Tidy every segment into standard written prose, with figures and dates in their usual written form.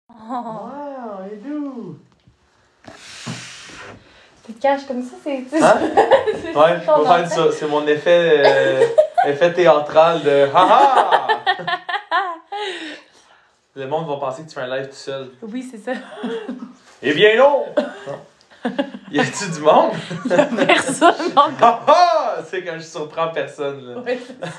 Wow, et doux! Tu te caches comme ça, c'est... Hein? Ouais, je peux faire ça. C'est mon effet, effet théâtral de « Ha-ha! » Le monde va penser que tu fais un live tout seul. Oui, c'est ça. Eh bien non! Y a-tu du monde? Il y a personne encore. Ha-ha! C'est quand je surprends personne, là. Ouais, c'est ça.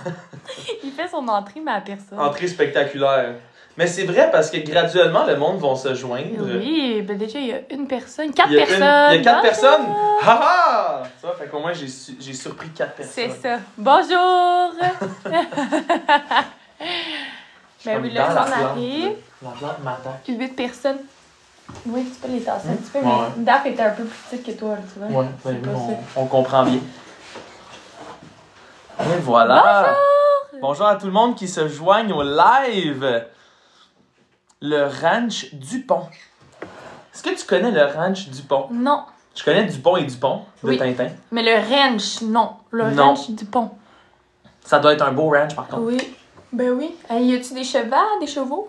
Il fait son entrée, mais à personne. Entrée spectaculaire. Mais c'est vrai parce que graduellement, le monde va se joindre. Oui, ben déjà, il y a une personne. 4 Il y a personnes. il y a 4 personnes! Ha-ha! Ça fait qu'au moins, j'ai surpris 4 personnes. C'est ça. Bonjour! Ben oui, là, Dans on la plante, arrive. La plante m'attaque. 8 personnes. Oui, tu peux les tasser un petit peu, Ouais. mais Daph était un peu plus petite que toi, là, tu vois. Ouais, ben C'est oui, pas ça. on comprend bien. Et voilà! Bonjour à tout le monde qui se joigne au live! Le ranch Dupont. Est-ce que tu connais le ranch Dupont? Non, Tu connais Dupont et Dupont de Oui. Tintin? mais le ranch, non. Le Non. ranch du pont. Ça doit être un beau ranch par contre. Oui. Ben oui. Hey, y a-tu des chevaux?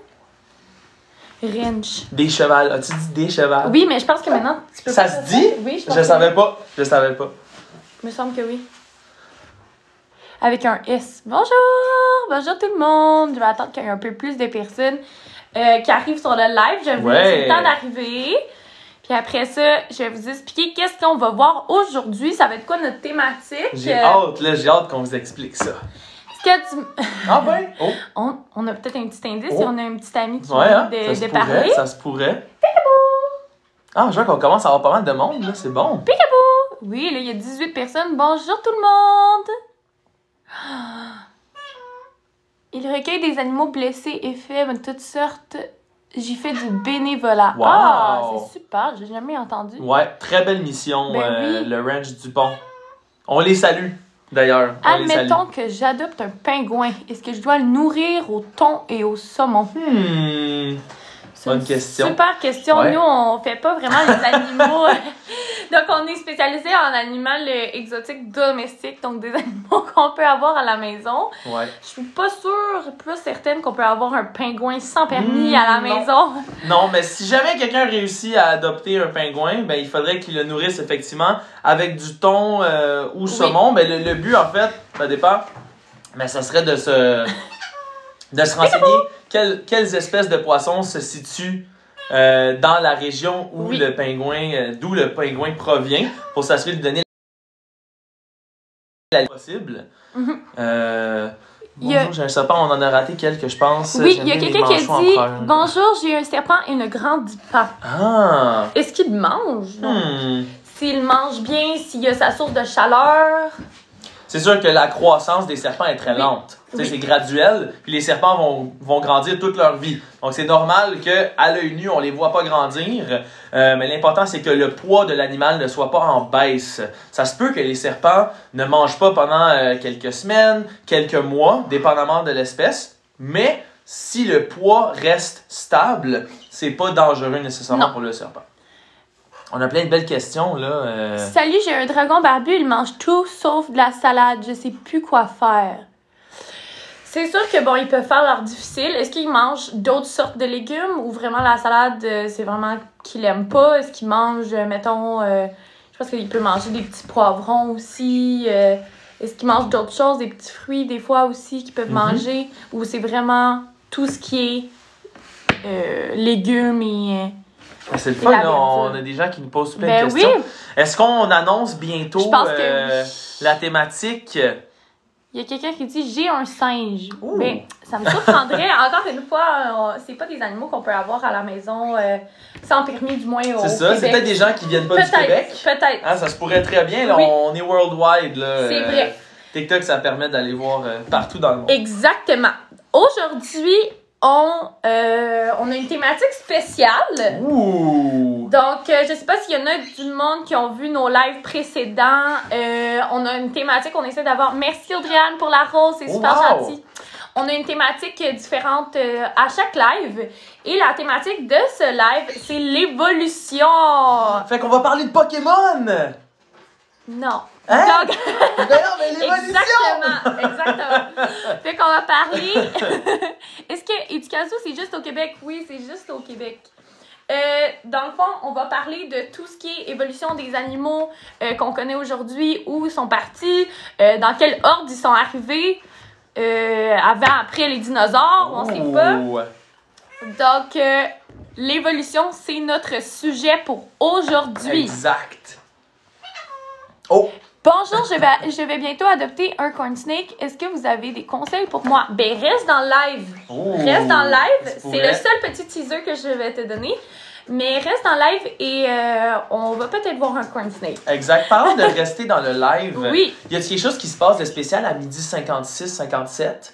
Ranch. Des chevals. As-tu dit des chevals? Oui, mais je pense que maintenant, tu peux Ça pas se faire dit? Oui, je pense Je que savais oui. pas. Je savais pas. Il me semble que oui. Avec un S. Bonjour! Bonjour tout le monde! Je vais attendre qu'il y ait un peu plus de personnes qui arrivent sur le live. Je vais vous laisser le temps d'arriver. Puis après ça, je vais vous expliquer qu'est-ce qu'on va voir aujourd'hui. Ça va être quoi notre thématique? J'ai hâte qu'on vous explique ça. Est-ce que tu... Ah ben? Oh! On a peut-être un petit indice Oh. et on a un petit ami qui Ouais, vient hein? Ça se de pourrait, parler. ça se pourrait. Ah, je vois qu'on commence à avoir pas mal de monde, là. C'est bon. Peekaboo! Oui, là, il y a 18 personnes. Bonjour tout le monde! Il recueille des animaux blessés et faibles de toutes sortes. J'y fais du bénévolat. Wow! Ah, c'est super, j'ai jamais entendu. Ouais, très belle mission, Ben oui. le ranch Dupont. On les salue, d'ailleurs. On les salue. Admettons que j'adopte un pingouin. Est-ce que je dois le nourrir au thon et au saumon? C'est Bonne une question. Super question. Ouais. Nous, on fait pas vraiment les animaux. Donc, on est spécialisé en animal exotique domestique. Donc, des animaux qu'on peut avoir à la maison. Ouais. Je suis pas certaine qu'on peut avoir un pingouin sans permis à la non. maison. Non, mais si jamais quelqu'un réussit à adopter un pingouin, ben il faudrait qu'il le nourrisse effectivement avec du thon ou saumon. Ben le but, en fait, ça dépend. Mais ça serait de se renseigner quelles espèces de poissons se situent dans la région où Oui. le pingouin, d'où le pingouin provient, pour s'assurer de donner la possible. Il y a- Bonjour, j'ai un serpent, on en a raté quelques, je pense. Oui, J'aime il y a bien les quelqu'un qui a manchots dit empereurs. « Bonjour, j'ai un serpent et une grande pan. Ah! » Est-ce qu'il mange? Hmm. S'il mange bien, s'il y a sa source de chaleur. C'est sûr que la croissance des serpents est très lente. Tu sais, Oui. c'est graduel, puis les serpents vont grandir toute leur vie. Donc, c'est normal qu'à l'œil nu, on les voit pas grandir. Mais l'important, c'est que le poids de l'animal ne soit pas en baisse. Ça se peut que les serpents ne mangent pas pendant quelques semaines, quelques mois, dépendamment de l'espèce. Mais si le poids reste stable, c'est pas dangereux nécessairement Non. pour le serpent. On a plein de belles questions, là. Salut, j'ai un dragon barbu, il mange tout sauf de la salade. Je sais plus quoi faire. C'est sûr que bon, ils peuvent faire leur difficile. Est-ce qu'ils mangent d'autres sortes de légumes ou vraiment la salade, c'est vraiment qu'il aime pas? Est-ce qu'ils mangent, mettons, je pense qu'il peut manger des petits poivrons aussi. Est-ce qu'ils mangent d'autres choses, des petits fruits des fois aussi qu'ils peuvent manger? Ou c'est vraiment tout ce qui est légumes et... C'est le Et fun, la là. On verdure. a des gens qui nous posent plein Ben de questions. oui. Est-ce qu'on annonce bientôt Je pense que oui. la thématique? Il y a quelqu'un qui dit « J'ai un singe Ouh. ». Ben, ça me surprendrait. Encore une fois, c'est pas des animaux qu'on peut avoir à la maison sans permis, du moins au C'est ça, c'est Québec. peut-être des gens qui viennent pas du Québec. Peut-être. Hein, ça se pourrait très bien. Là, Oui. on est worldwide. Là. C'est vrai. TikTok, ça permet d'aller voir partout dans le monde. Exactement. Aujourd'hui, on a une thématique spéciale. Ouh! Donc, je sais pas s'il y en a du monde qui ont vu nos lives précédents. On a une thématique, on essaie d'avoir... Merci Audrey-Anne pour la rose, c'est super Wow. gentil. On a une thématique différente à chaque live. Et la thématique de ce live, c'est l'évolution. Fait qu'on va parler de Pokémon! Non. Hein? Donc, Ben non, mais l'évolution! exactement. Fait qu'on va parler. Est-ce que Éducazo, c'est juste au Québec? Oui, c'est juste au Québec. Dans le fond, on va parler de tout ce qui est évolution des animaux qu'on connaît aujourd'hui, où ils sont partis, dans quel ordre ils sont arrivés, avant, après les dinosaures, on sait pas. Donc, l'évolution, c'est notre sujet pour aujourd'hui. Exact. Oh! Bonjour, je vais bientôt adopter un corn snake. Est-ce que vous avez des conseils pour moi? Ben, reste dans le live. Oh, Reste dans le live. c'est C'est le seul petit teaser que je vais te donner. Mais reste dans le live et on va peut-être voir un corn snake. Exact. Parlons de rester dans le live. Oui. Y a-t-il quelque chose qui se passe de spécial à midi 56-57?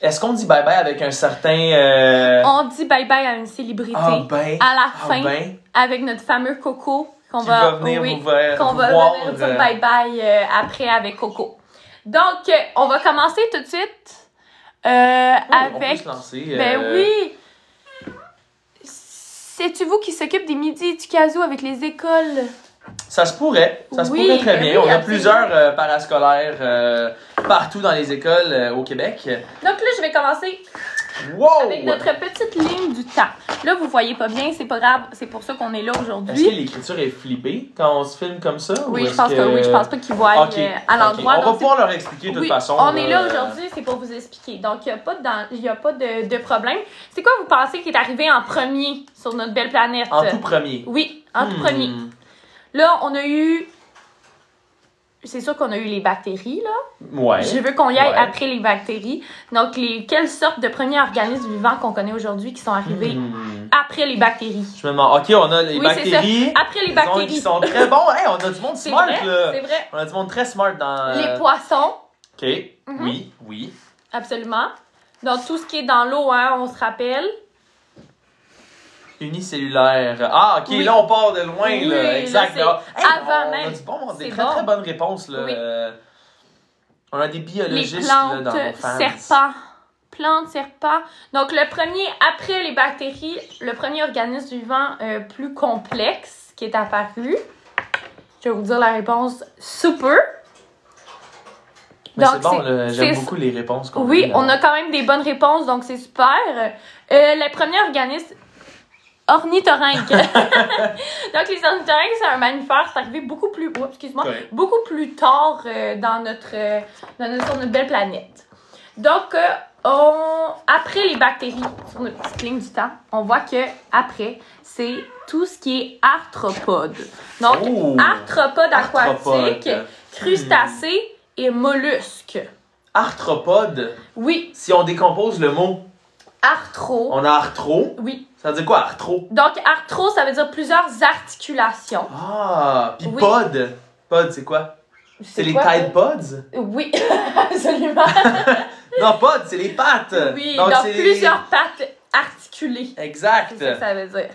Est-ce qu'on dit bye-bye avec un certain... On dit bye-bye à une célébrité à la fin avec notre fameux Coco qu'on va venir venir voir, dire bye-bye après avec Coco. Donc, on va commencer tout de suite avec... On peut se lancer. Ben oui! C'est-tu vous qui s'occupe des midis Éducazo avec les écoles? Ça se pourrait. Ça se Oui, pourrait très bien. oui, On a absolument. plusieurs parascolaires partout dans les écoles au Québec. Donc là, je vais commencer Wow! avec notre petite ligne du temps. Là, vous voyez pas bien, c'est pas grave, c'est pour ça qu'on est là Est-ce que aujourd'hui. l'écriture est flippée quand on se filme comme ça? Oui, ou je est-ce pense que oui, je pense pas qu'ils voient Ok, à l'endroit. ok. On va Donc, pouvoir leur expliquer de toute oui, façon. on est là aujourd'hui, c'est pour vous expliquer. Donc, il n'y a pas de problème. C'est quoi vous pensez qui est arrivé en premier sur notre belle planète? En tout premier. Oui, en tout premier. Là, on a eu... C'est sûr qu'on a eu les bactéries, là. Ouais. Je veux qu'on y aille Ouais. après les bactéries. Donc, quelles sortes de premiers organismes vivants qu'on connaît aujourd'hui qui sont arrivés après les bactéries? Je me demande, ok, on a les Oui, c'est bactéries. ça. Après les bactéries. Qui sont très bons. Hey, on a du monde C'est smart, vrai, là. c'est vrai. On a du monde très smart dans... Les poissons, Ok, oui. absolument. Donc, tout ce qui est dans l'eau, hein, on se rappelle. Unicellulaire. Ah, ok, Oui. là, on part de loin, Oui, là. là, Exact. c'est Là. Hey, avant on même. a des C'est très, bon. très bonnes réponses, là. Oui. On a des Les biologistes, plantes, là, dans nos fans. serpents. Plantes, serpents. Donc, le premier, après les bactéries, le premier organisme vivant plus complexe qui est apparu. Je vais vous dire la réponse super. Mais Donc, c'est bon, là, j'aime c'est- beaucoup les réponses qu'on Oui, a. on a quand même des bonnes réponses, donc c'est super. Le premier organisme, ornithorynque. Donc, les ornithorynques, c'est un mammifère, c'est arrivé beaucoup plus, Ouais. beaucoup plus tard sur notre belle planète. Donc, après les bactéries, sur notre petite ligne du temps, on voit que après, c'est tout ce qui est arthropodes. Donc, Oh! arthropodes Arthropodes. aquatiques, crustacés et mollusques. Arthropode. Oui, Si on décompose le mot, arthro. on a arthro. Oui. Ça veut dire quoi, arthro? Donc, arthro, ça veut dire plusieurs articulations. Ah! Puis Oui. pod. Pod, c'est quoi? C'est les quoi, Tide Pods? Oui, absolument. Non, pod, c'est les pattes. Oui, donc c'est plusieurs pattes articulées. Exact. C'est ça que ça veut dire.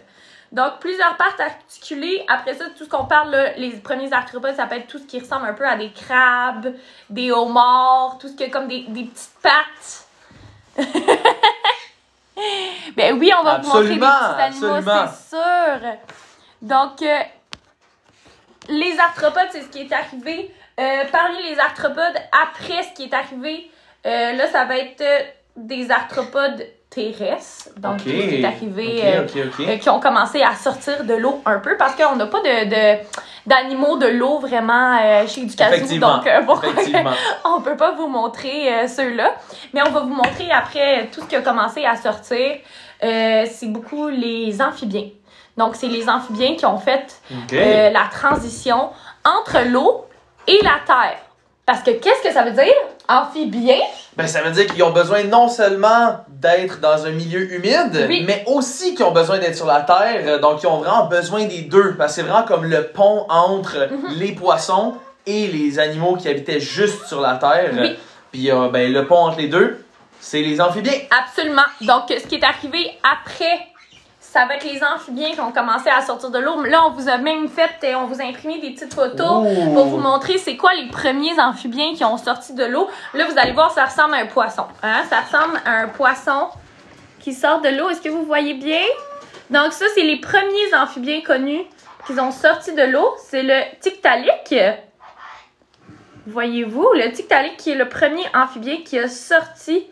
Donc, plusieurs pattes articulées. Après ça, tout ce qu'on parle, là, les premiers arthropodes, ça peut être tout ce qui ressemble un peu à des crabes, des homards, tout ce qui est comme des petites pattes. Ben oui, on va vous montrer des petits animaux, absolument. c'est sûr. Donc, les arthropodes, c'est ce qui est arrivé. Parmi les arthropodes, après ce qui est arrivé, là, ça va être des arthropodes terrestres. Donc, tout ce qui est arrivé, Ok. qui ont commencé à sortir de l'eau un peu parce qu'on n'a pas d'animaux de l'eau vraiment chez Éducazo. Effectivement. Donc, Effectivement. on peut pas vous montrer ceux-là. Mais on va vous montrer après tout ce qui a commencé à sortir. C'est beaucoup les amphibiens. Donc, c'est les amphibiens qui ont fait Ok. la transition entre l'eau et la terre. Parce que qu'est-ce que ça veut dire, amphibien? Ben, ça veut dire qu'ils ont besoin non seulement d'être dans un milieu humide, Oui. mais aussi qu'ils ont besoin d'être sur la terre. Donc, ils ont vraiment besoin des deux. Parce que c'est vraiment comme le pont entre les poissons et les animaux qui habitaient juste sur la terre. Oui. Puis, ben, le pont entre les deux, c'est les amphibiens. Absolument. Donc, ce qui est arrivé après, ça va être les amphibiens qui ont commencé à sortir de l'eau. Là, on vous a même fait, on vous a imprimé des petites photos Ouh. pour vous montrer c'est quoi les premiers amphibiens qui ont sorti de l'eau. Là, vous allez voir, ça ressemble à un poisson. Hein? Ça ressemble à un poisson qui sort de l'eau. Est-ce que vous voyez bien? Donc, ça, c'est les premiers amphibiens connus qu'ils ont sorti de l'eau, c'est le Tiktaalik. Voyez-vous, le Tiktaalik qui est le premier amphibien qui a sorti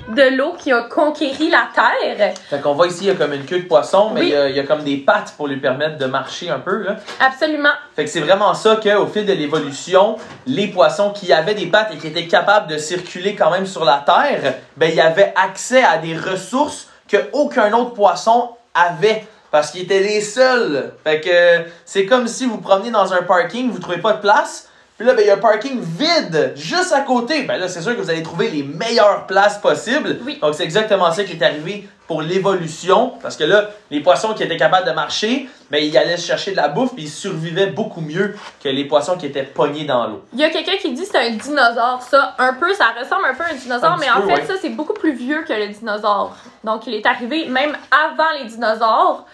de l'eau, qui a conquéri la terre. Fait qu'on voit ici, il y a comme une queue de poisson, mais Oui. il y a comme des pattes pour lui permettre de marcher un peu. Là. Absolument. Fait que c'est vraiment ça qu'au fil de l'évolution, les poissons qui avaient des pattes et qui étaient capables de circuler quand même sur la terre, ben ils avaient accès à des ressources qu'aucun autre poisson avait. Parce qu'ils étaient les seuls. Fait que c'est comme si vous promenez dans un parking, vous trouvez pas de place. Puis là, ben, il y a un parking vide juste à côté. Ben là, c'est sûr que vous allez trouver les meilleures places possibles. Oui. Donc, c'est exactement ça qui est arrivé pour l'évolution. Parce que là, les poissons qui étaient capables de marcher, ben, ils allaient chercher de la bouffe puis ils survivaient beaucoup mieux que les poissons qui étaient pognés dans l'eau. Il y a quelqu'un qui dit que c'est un dinosaure, ça. Un peu, ça ressemble un peu à un dinosaure, Un mais petit en peu, fait, ouais. ça, c'est beaucoup plus vieux que le dinosaure. Donc, il est arrivé même avant les dinosaures.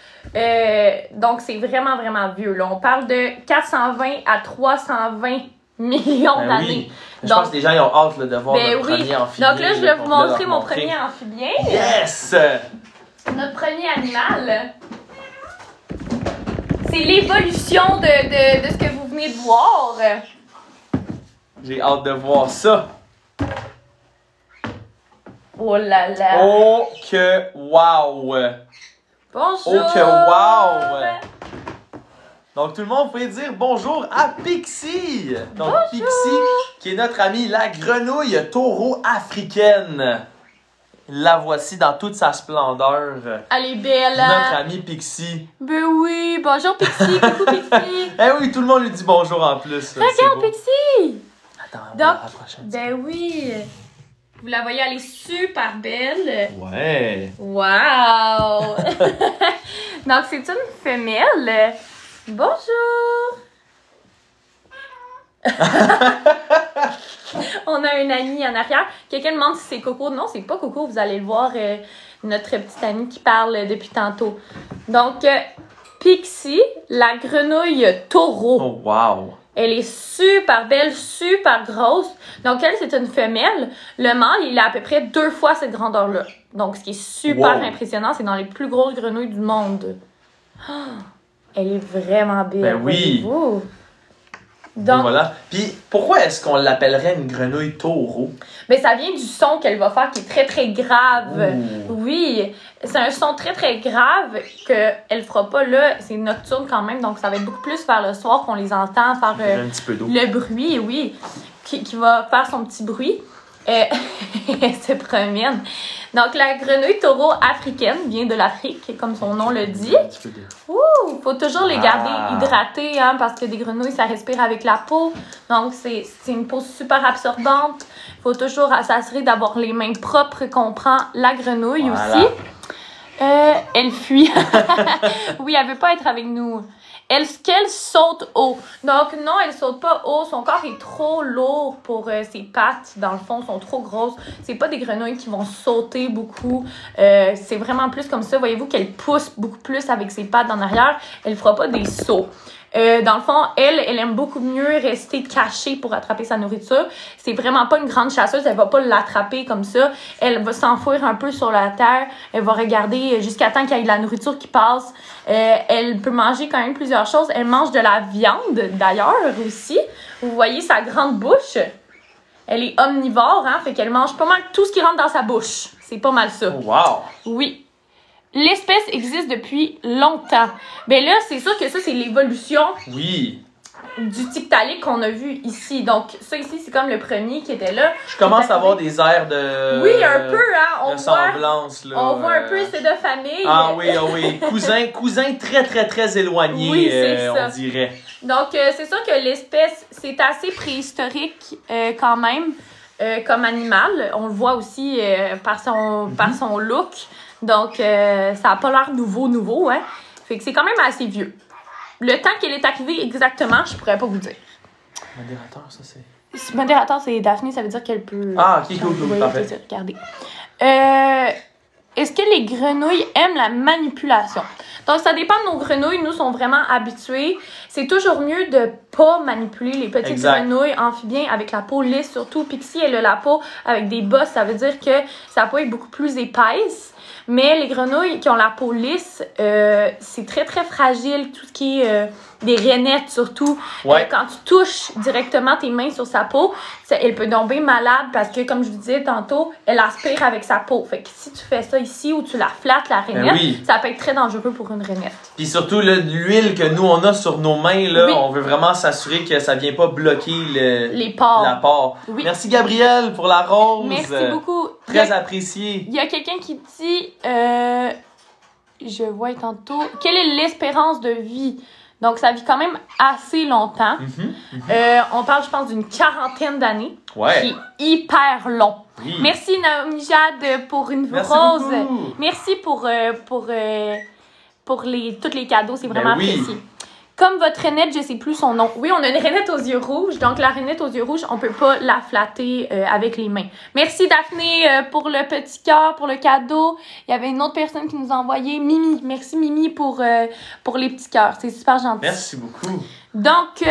Donc, c'est vraiment, vraiment vieux. Là. On parle de 420 à 320 millions Ben d'années. oui. Je Donc, pense que les gens ils ont hâte là, de voir ben notre oui. premier amphibien. Donc là, je vais vous montrer mon premier amphibien. Yes! Notre premier animal. C'est l'évolution de ce que vous venez de voir. J'ai hâte de voir ça. Oh là là. Oh que wow! Bonjour. Oh que wow! Donc tout le monde, vous pouvez dire bonjour à Pixie! Donc Bonjour. Pixie, qui est notre amie la grenouille taureau africaine. La voici dans toute sa splendeur. Elle est belle. Notre amie Pixie. Ben oui, bonjour Pixie, coucou Pixie. Eh oui, tout le monde lui dit bonjour en plus. C'est Regarde beau. Pixie. Attends, on Donc, va la rapprocher un petit Ben oui. Vous la voyez, elle est super belle. peu. Ouais. Wow. Donc, c'est une femelle. Bonjour. On a un ami en arrière. Quelqu'un demande si c'est Coco. Non, c'est pas Coco. Vous allez le voir, notre petite amie qui parle depuis tantôt. Donc, Pixie, la grenouille taureau. Oh wow. Elle est super belle, super grosse. Donc, elle, c'est une femelle. Le mâle, il a à peu près 2 fois cette grandeur-là. Donc, ce qui est super Wow. impressionnant, c'est dans les plus grosses grenouilles du monde. Ah, elle est vraiment belle. Ben oui. voyez-vous. Donc, Donc, voilà. Puis pourquoi est-ce qu'on l'appellerait une grenouille taureau? ben, ça vient du son qu'elle va faire qui est très, très grave. Ouh. Oui, c'est un son très, très grave qu'elle fera pas là. C'est nocturne quand même, donc ça va être beaucoup plus vers le soir qu'on les entend faire Un petit peu d'eau. le bruit, oui, qui va faire son petit bruit. Elle se promène. Donc, la grenouille taureau africaine vient de l'Afrique, comme son nom le dit. Un petit peu d'eau. Ouh, faut toujours les garder hydratés, hein, parce que des grenouilles, ça respire avec la peau. Donc, c'est une peau super absorbante. Faut toujours s'assurer d'avoir les mains propres qu'on prend la grenouille Voilà. aussi. Elle fuit. Oui, elle veut pas être avec nous. Est-ce qu'elle saute haut? Donc, non, elle saute pas haut. Son corps est trop lourd pour ses pattes. Dans le fond, sont trop grosses. C'est pas des grenouilles qui vont sauter beaucoup. C'est vraiment plus comme ça. Voyez-vous qu'elle pousse beaucoup plus avec ses pattes en arrière. Elle fera pas des sauts. Dans le fond, elle aime beaucoup mieux rester cachée pour attraper sa nourriture. C'est vraiment pas une grande chasseuse, elle va pas l'attraper comme ça. Elle va s'enfouir un peu sur la terre, elle va regarder jusqu'à temps qu'il y ait de la nourriture qui passe. Elle peut manger quand même plusieurs choses. Elle mange de la viande, d'ailleurs, aussi. Vous voyez sa grande bouche? Elle est omnivore, hein, fait qu'elle mange pas mal tout ce qui rentre dans sa bouche. C'est pas mal ça. Oh, wow! Oui. L'espèce existe depuis longtemps. Ben là, c'est sûr que ça, c'est l'évolution Oui! du Tiktaalik qu'on a vu ici. Donc, ça ici, c'est comme le premier qui était là. Je commence à avoir des airs de... Oui, un peu, hein. On ressemblance, là. voit un peu, c'est de famille. Ah oui, ah oui. Cousin très, très, très éloigné, Oui, c'est ça. on dirait. Donc, c'est sûr que l'espèce, c'est assez préhistorique quand même comme animal. On le voit aussi par son look. Donc, ça n'a pas l'air nouveau, hein. Fait que c'est quand même assez vieux. Le temps qu'elle est arrivée exactement, je pourrais pas vous dire. Modérateur, ça c'est... Modérateur, c'est Daphné, ça veut dire qu'elle peut... Ah, ok, cool, Oui, parfait. c'est ça, regardez. Est-ce que les grenouilles aiment la manipulation? Donc, ça dépend de nos grenouilles. Nous, sont vraiment habitués. C'est toujours mieux de pas manipuler les petites Exact. grenouilles amphibiens avec la peau lisse, surtout. Pixie, elle a la peau avec des bosses. Ça veut dire que sa peau est beaucoup plus épaisse. Mais les grenouilles qui ont la peau lisse, c'est très, très fragile. Tout ce qui est des rainettes, surtout. Ouais. Quand tu touches directement tes mains sur sa peau, elle peut tomber malade parce que, comme je vous disais tantôt, elle aspire avec sa peau. Fait que si tu fais ça ici ou tu la flattes, la rainette, oui. ça peut être très dangereux pour une rainette. Puis surtout, l'huile que nous, on a sur nos mains, là, on veut vraiment s'assurer que ça vient pas bloquer les pores. La pore. Oui. Merci, Gabrielle, pour la rose. Merci beaucoup. Très apprécié. Il y a quelqu'un qui dit, je vois tantôt, quelle est l'espérance de vie? Donc, ça vit quand même assez longtemps. On parle, je pense, d'une 40aine d'années. Ouais. Qui est hyper long. Oui. Merci, Naomi Jade, pour une rose. Beaucoup. Merci pour tous les cadeaux. C'est vraiment apprécié. Comme votre rainette, je sais plus son nom. Oui, on a une rainette aux yeux rouges. Donc, la rainette aux yeux rouges, on peut pas la flatter avec les mains. Merci, Daphné, pour le petit cœur, pour le cadeau. Il y avait une autre personne qui nous a envoyé. Mimi. Merci, Mimi, pour les petits cœurs. C'est super gentil. Merci beaucoup. Donc,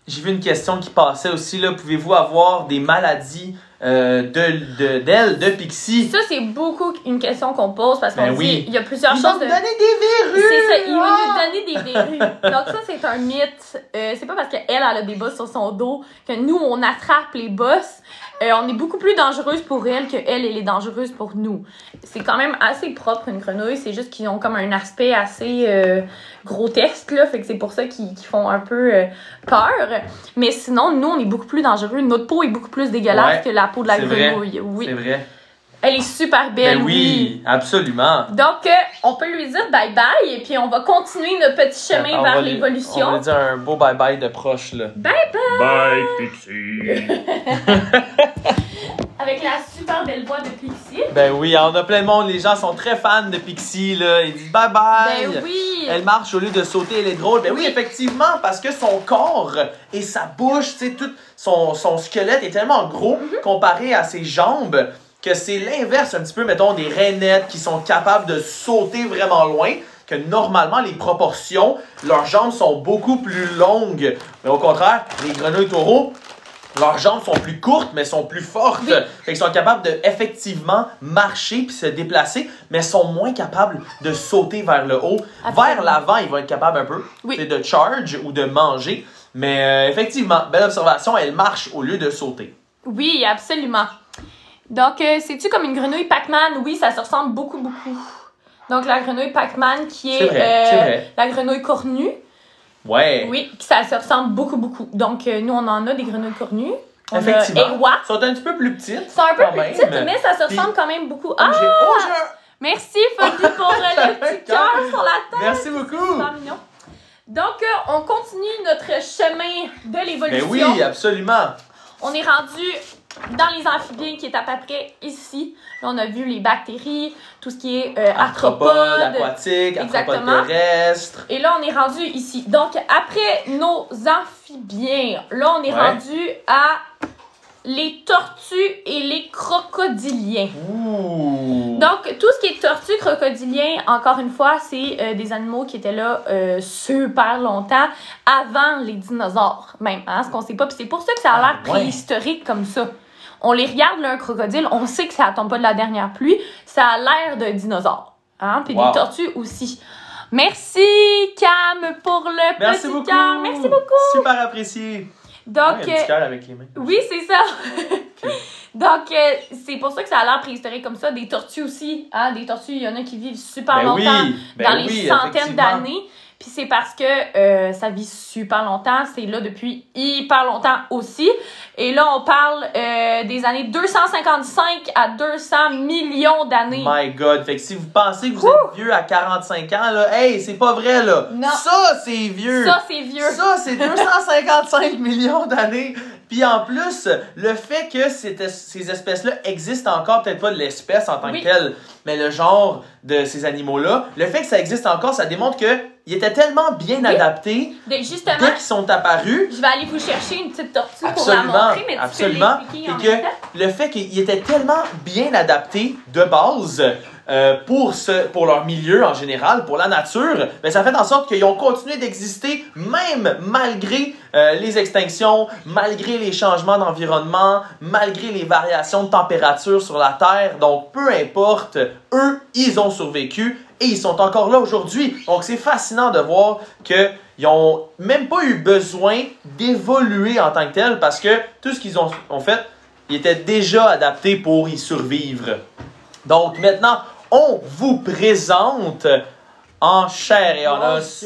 j'ai vu une question qui passait aussi, là. Pouvez-vous avoir des maladies de Pixie? Ça, c'est beaucoup une question qu'on pose parce qu'on dit il y a plusieurs choses. Ils vont nous donner des verrues! C'est ça, ils vont nous donner des verrues. Donc, ça, c'est un mythe. C'est pas parce qu'elle a des bosses sur son dos que nous, on attrape les bosses. On est beaucoup plus dangereuse pour elle qu'elle est dangereuse pour nous. C'est quand même assez propre, une grenouille. C'est juste qu'ils ont comme un aspect assez grotesque, là. Fait que c'est pour ça qu'ils font un peu peur. Mais sinon, nous, on est beaucoup plus dangereux. Notre peau est beaucoup plus dégueulasse que la peau de la grenouille. Oui. C'est vrai. Elle est super belle, oui. Absolument. Donc, on peut lui dire bye-bye et puis on va continuer notre petit chemin vers l'évolution. On va lui dire un beau bye-bye de proche, là. Bye-bye! Bye, Pixie! Avec la super belle voix de Pixie. Ben oui, on a plein de monde. Les gens sont très fans de Pixie, là. Ils disent bye-bye! Ben oui! Elle marche au lieu de sauter, elle est drôle. Ben oui, effectivement, parce que son corps et sa bouche, tu sais, tout son squelette est tellement gros comparé à ses jambes que c'est l'inverse un petit peu, mettons, des rainettes qui sont capables de sauter vraiment loin, que normalement, les proportions, leurs jambes sont beaucoup plus longues. Mais au contraire, les grenouilles taureaux, leurs jambes sont plus courtes, mais sont plus fortes. Oui. Fait qu'ils sont capables de effectivement marcher puis se déplacer, mais sont moins capables de sauter vers le haut. Absolument. Vers l'avant, ils vont être capables un peu de charge ou de manger. Mais effectivement, belle observation, elle marche au lieu de sauter. Oui, absolument. Donc, c'est-tu comme une grenouille Pac-Man? Oui, ça se ressemble beaucoup, beaucoup. Donc, la grenouille Pac-Man qui est, vrai. la grenouille cornue. Ouais. Oui, ça se ressemble beaucoup, beaucoup. Donc, nous, on en a des grenouilles cornues. Effectivement. On a Elles sont un petit peu plus petites. Elles sont un peu quand plus même. petites, mais ça se ressemble quand même beaucoup. Ah! Merci, Foggy, pour le petit cœur sur la tête. Merci beaucoup. C'est mignon. Donc, on continue notre chemin de l'évolution. Ben oui, absolument. On est rendu dans les amphibiens qui est à peu près ici. Là, on a vu les bactéries, tout ce qui est arthropodes, aquatiques, arthropodes terrestres. Et là, on est rendu ici. Donc, après nos amphibiens, là, on est rendu à les tortues et les crocodiliens. Ouh. Donc, tout ce qui est tortues, crocodiliens, encore une fois, c'est des animaux qui étaient là super longtemps, avant les dinosaures même. Hein, ce qu'on sait pas. Puis c'est pour ça que ça a l'air préhistorique comme ça. On les regarde, là, un crocodile, on sait que ça tombe pas de la dernière pluie. Ça a l'air d'un dinosaure. Hein? Puis des tortues aussi. Merci, Cam, pour le petit cœur. Merci beaucoup. Super apprécié. Donc, un petit cœur avec les mains. Oui, c'est ça. Donc, c'est pour ça que ça a l'air préhistorique comme ça. Des tortues aussi. Hein? Des tortues, il y en a qui vivent super longtemps, dans les centaines d'années. Puis c'est parce que ça vit super longtemps. C'est là depuis hyper longtemps aussi. Et là, on parle des années 255 à 200 millions d'années. My God. Fait que si vous pensez que vous êtes vieux à 45 ans, là, hey, c'est pas vrai, là. Non. Ça, c'est vieux. Ça, c'est vieux. Ça, c'est 255 millions d'années. Puis en plus, le fait que ces espèces-là existent encore, peut-être pas de l'espèce en tant que telle, mais le genre de ces animaux-là, le fait que ça existe encore, ça démontre qu'ils étaient tellement bien adaptés dès qu'ils sont apparus. Je vais aller vous chercher une petite tortue pour la montrer, mais tu peux l'expliquer en même temps. Le fait qu'ils étaient tellement bien adaptés de base pour leur milieu en général, pour la nature, ben, ça fait en sorte qu'ils ont continué d'exister même malgré les extinctions, malgré les changements d'environnement, malgré les variations de température sur la Terre. Donc, peu importe, eux, ils ont survécu et ils sont encore là aujourd'hui. Donc, c'est fascinant de voir qu'ils n'ont même pas eu besoin d'évoluer en tant que tel parce que tout ce qu'ils ont fait, ils étaient déjà adaptés pour y survivre. Donc, maintenant, on vous présente en chair et en os.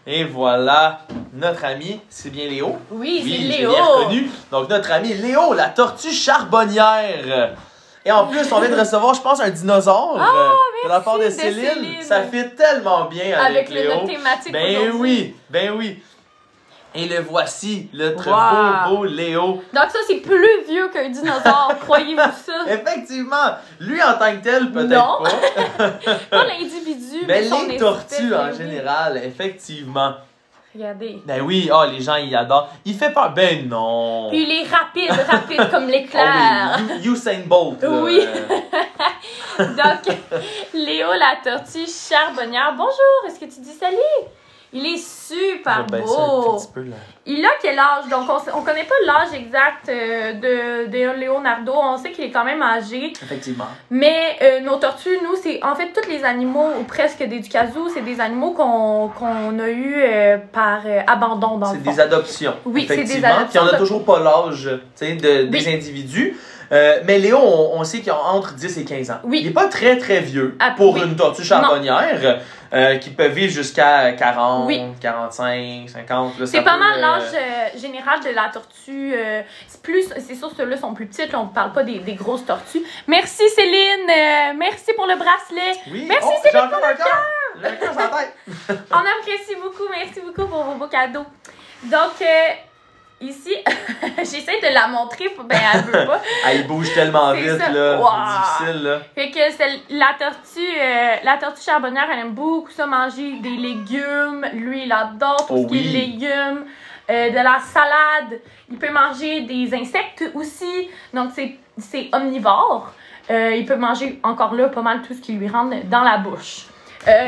Et voilà, notre ami, c'est bien Léo? Oui, c'est je l'ai Léo. bien reconnu. Donc, notre ami Léo, la tortue charbonnière. Et en plus, on vient de recevoir, je pense, un dinosaure de la part de Céline. Ça fait tellement bien avec Léo. Avec le thématique Ben oui, ben oui. Et le voici, notre beau Léo. Donc ça, c'est plus vieux qu'un dinosaure, croyez-vous ça? Effectivement. Lui, en tant que tel, peut-être pas. Pas l'individu, mais son les espèce, tortues, en oui. général, effectivement. Regardez. Ben oui, les gens, ils adorent. Il fait peur. Ben non. Puis il est rapide comme l'éclair. Oui, Usain Bolt. Là. Oui. Donc, Léo, la tortue charbonnière. Bonjour, est-ce que tu dis salut? Il est super beau. Il a quel âge? Donc, on connaît pas l'âge exact de Leonardo. On sait qu'il est quand même âgé. Effectivement. Mais nos tortues, nous, c'est en fait tous les animaux, ou presque des Ducazou, c'est des animaux qu'on a eu par abandon dans le fond. C'est des adoptions. Oui, c'est des effectivement. adoptions. Puis on n'a toujours pas l'âge des individus. Mais Léo, on sait qu'il a entre 10 et 15 ans. Oui. Il n'est pas très, très vieux pour une tortue charbonnière qui peut vivre jusqu'à 40, 45, 50. Là, c'est pas mal l'âge général de la tortue. C'est sûr que ceux-là sont plus petites. Là, on ne parle pas des grosses tortues. Merci Céline. Merci pour le bracelet. Oui. Merci Céline pour le cœur. J'ai un cœur sur la tête. On apprécie beaucoup. Merci beaucoup pour vos beaux cadeaux. Donc... ici, j'essaie de la montrer, ben elle veut pas. Elle bouge tellement vite, ça. là. Wow. C'est difficile, là. Fait que la tortue charbonnière, elle aime beaucoup ça, manger des légumes. Lui, il adore tout ce qui est légumes, de la salade. Il peut manger des insectes aussi. Donc, c'est omnivore. Il peut manger encore là pas mal tout ce qui lui rentre dans la bouche.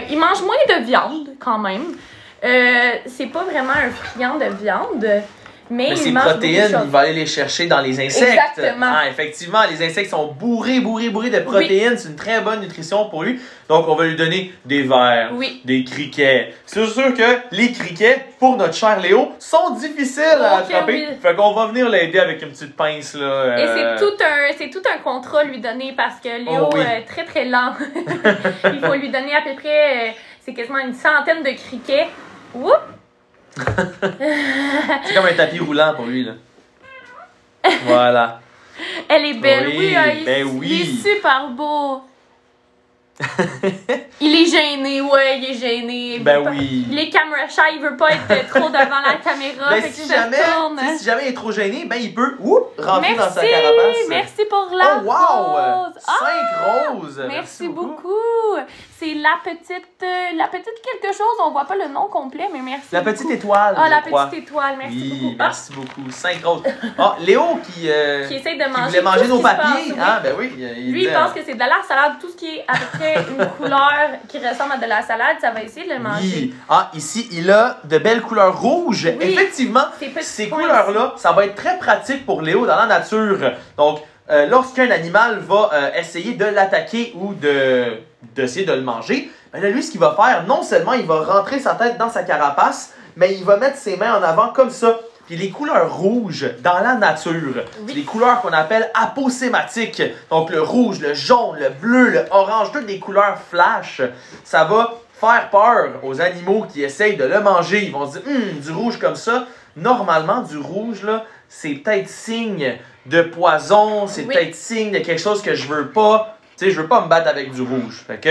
Il mange moins de viande, quand même. C'est pas vraiment un friand de viande. Mais ses protéines, il va aller les chercher dans les insectes. Exactement. Effectivement, les insectes sont bourrés de protéines. Oui. C'est une très bonne nutrition pour lui. Donc, on va lui donner des vers, des criquets. C'est sûr que les criquets, pour notre cher Léo, sont difficiles à attraper. Oui. Fait qu'on va venir l'aider avec une petite pince. Là, Et c'est tout un contrat lui donner parce que Léo est très, très lent. Il faut lui donner à peu près, c'est quasiment une centaine de criquets. Oups! C'est comme un tapis roulant pour lui, là. Voilà. Elle est belle, il est super beau. Il est gêné, il est gêné. Il est camera shy, il veut pas être trop devant la caméra. Si jamais il est trop gêné, il peut rentrer dans sa carapace. Merci pour la rose. 5 roses. Merci beaucoup. C'est la petite quelque chose, on voit pas le nom complet, mais merci. La petite étoile. La petite étoile, merci beaucoup. Merci beaucoup. 5 roses. Léo qui essaie de manger. Voulait manger nos papiers. Lui, il pense que c'est de la salade. Tout ce qui est à peu près une couleur qui ressemble à de la salade, ça va essayer de le manger. Ici, il a de belles couleurs rouges. Oui. Effectivement, ces couleurs-là, ça va être très pratique pour Léo dans la nature. Donc, lorsqu'un animal va essayer de l'attaquer ou d'essayer de le manger, lui, ce qu'il va faire, non seulement il va rentrer sa tête dans sa carapace, mais il va mettre ses mains en avant comme ça. Puis les couleurs rouges dans la nature, c'est des couleurs qu'on appelle aposématiques. Donc le rouge, le jaune, le bleu, le orange, toutes des couleurs flash. Ça va faire peur aux animaux qui essayent de le manger. Ils vont se dire, du rouge comme ça. Normalement, du rouge, là, c'est peut-être signe de poison, c'est peut-être signe de quelque chose que je veux pas. Tu sais, je veux pas me battre avec du rouge. Fait que...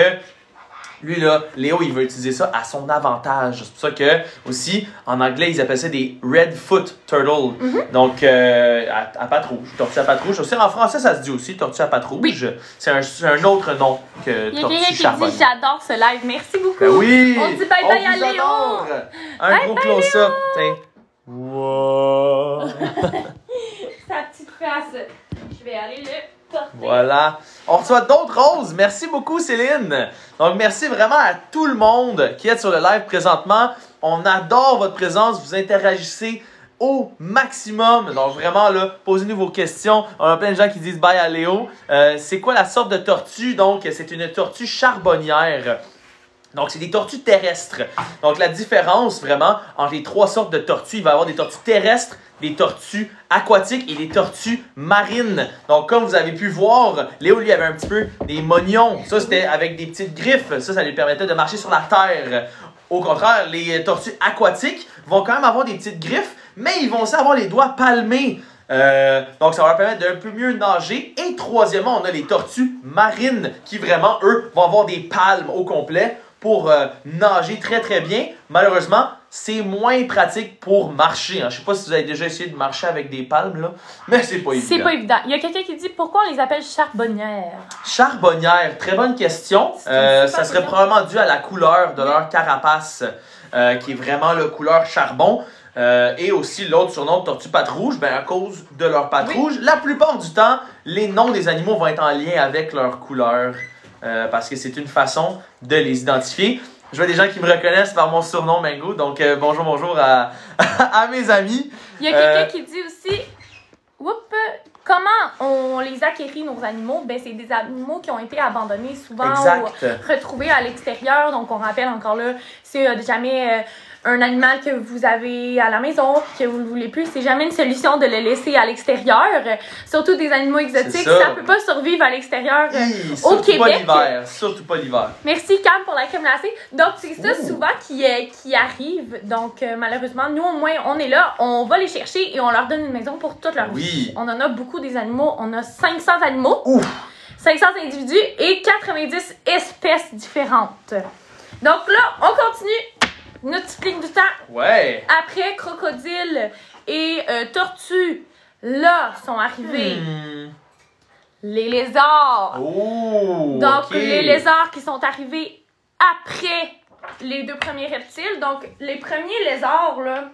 lui, là, Léo, il va utiliser ça à son avantage. C'est pour ça que, aussi, en anglais, ils appellent ça des red foot turtle. Donc, à pattes rouges. Tortue à pattes rouges. Aussi, en français, ça se dit aussi tortue à pattes rouges. Oui. C'est un autre nom que tortue charbonnière. Il y a quelqu'un qui dit j'adore ce live. Merci beaucoup. Ben oui. On dit bye bye à Léo. Adore. Un gros close-up. Wow. Sa petite face. Je vais aller le porter. Voilà. On reçoit d'autres roses. Merci beaucoup, Céline. Donc, merci vraiment à tout le monde qui est sur le live présentement. On adore votre présence. Vous interagissez au maximum. Donc, vraiment, là, posez-nous vos questions. On a plein de gens qui disent bye à Léo. C'est quoi la sorte de tortue? Donc, c'est une tortue charbonnière. Donc, c'est des tortues terrestres. Donc, la différence, vraiment, entre les trois sortes de tortues, il va y avoir des tortues terrestres, des tortues aquatiques et des tortues marines. Donc, comme vous avez pu voir, Léo, lui, avait un petit peu des mognons. Ça, c'était avec des petites griffes. Ça lui permettait de marcher sur la terre. Au contraire, les tortues aquatiques vont quand même avoir des petites griffes, mais ils vont aussi avoir les doigts palmés. Donc, ça va leur permettre d'un peu mieux nager. Et troisièmement, on a les tortues marines qui, vraiment, eux, vont avoir des palmes au complet pour nager très très bien. Malheureusement, c'est moins pratique pour marcher. Hein. Je sais pas si vous avez déjà essayé de marcher avec des palmes, là, mais c'est pas évident. C'est pas évident. Il y a quelqu'un qui dit pourquoi on les appelle charbonnières. Charbonnières, très bonne question. Ça serait probablement dû à la couleur de leur carapace, qui est vraiment la couleur charbon. Et aussi l'autre surnom de tortue patte rouge, ben à cause de leur patte rouge. La plupart du temps, les noms des animaux vont être en lien avec leur couleur. Parce que c'est une façon de les identifier. Je vois des gens qui me reconnaissent par mon surnom Mango, donc bonjour à mes amis. Il y a quelqu'un qui dit aussi, comment on les acquérit, nos animaux? Ben, c'est des animaux qui ont été abandonnés souvent ou retrouvés à l'extérieur. Donc, on rappelle encore là, c'est jamais un animal que vous avez à la maison que vous ne voulez plus. C'est jamais une solution de le laisser à l'extérieur. Surtout des animaux exotiques, ça ne peut pas survivre à l'extérieur au Québec. Surtout pas l'hiver. Merci Cam pour la crème glacée. Donc, c'est ça souvent qui arrive. Donc, malheureusement, nous au moins, on est là, on va les chercher et on leur donne une maison pour toute leur vie. On en a beaucoup des animaux. On a 500 animaux, 500 individus et 90 espèces différentes. Donc là, on continue notre petite ligne du temps. Ouais. Après, crocodile et tortue, là, sont arrivés les lézards. Donc, les lézards qui sont arrivés après les deux premiers reptiles. Donc, les premiers lézards, là,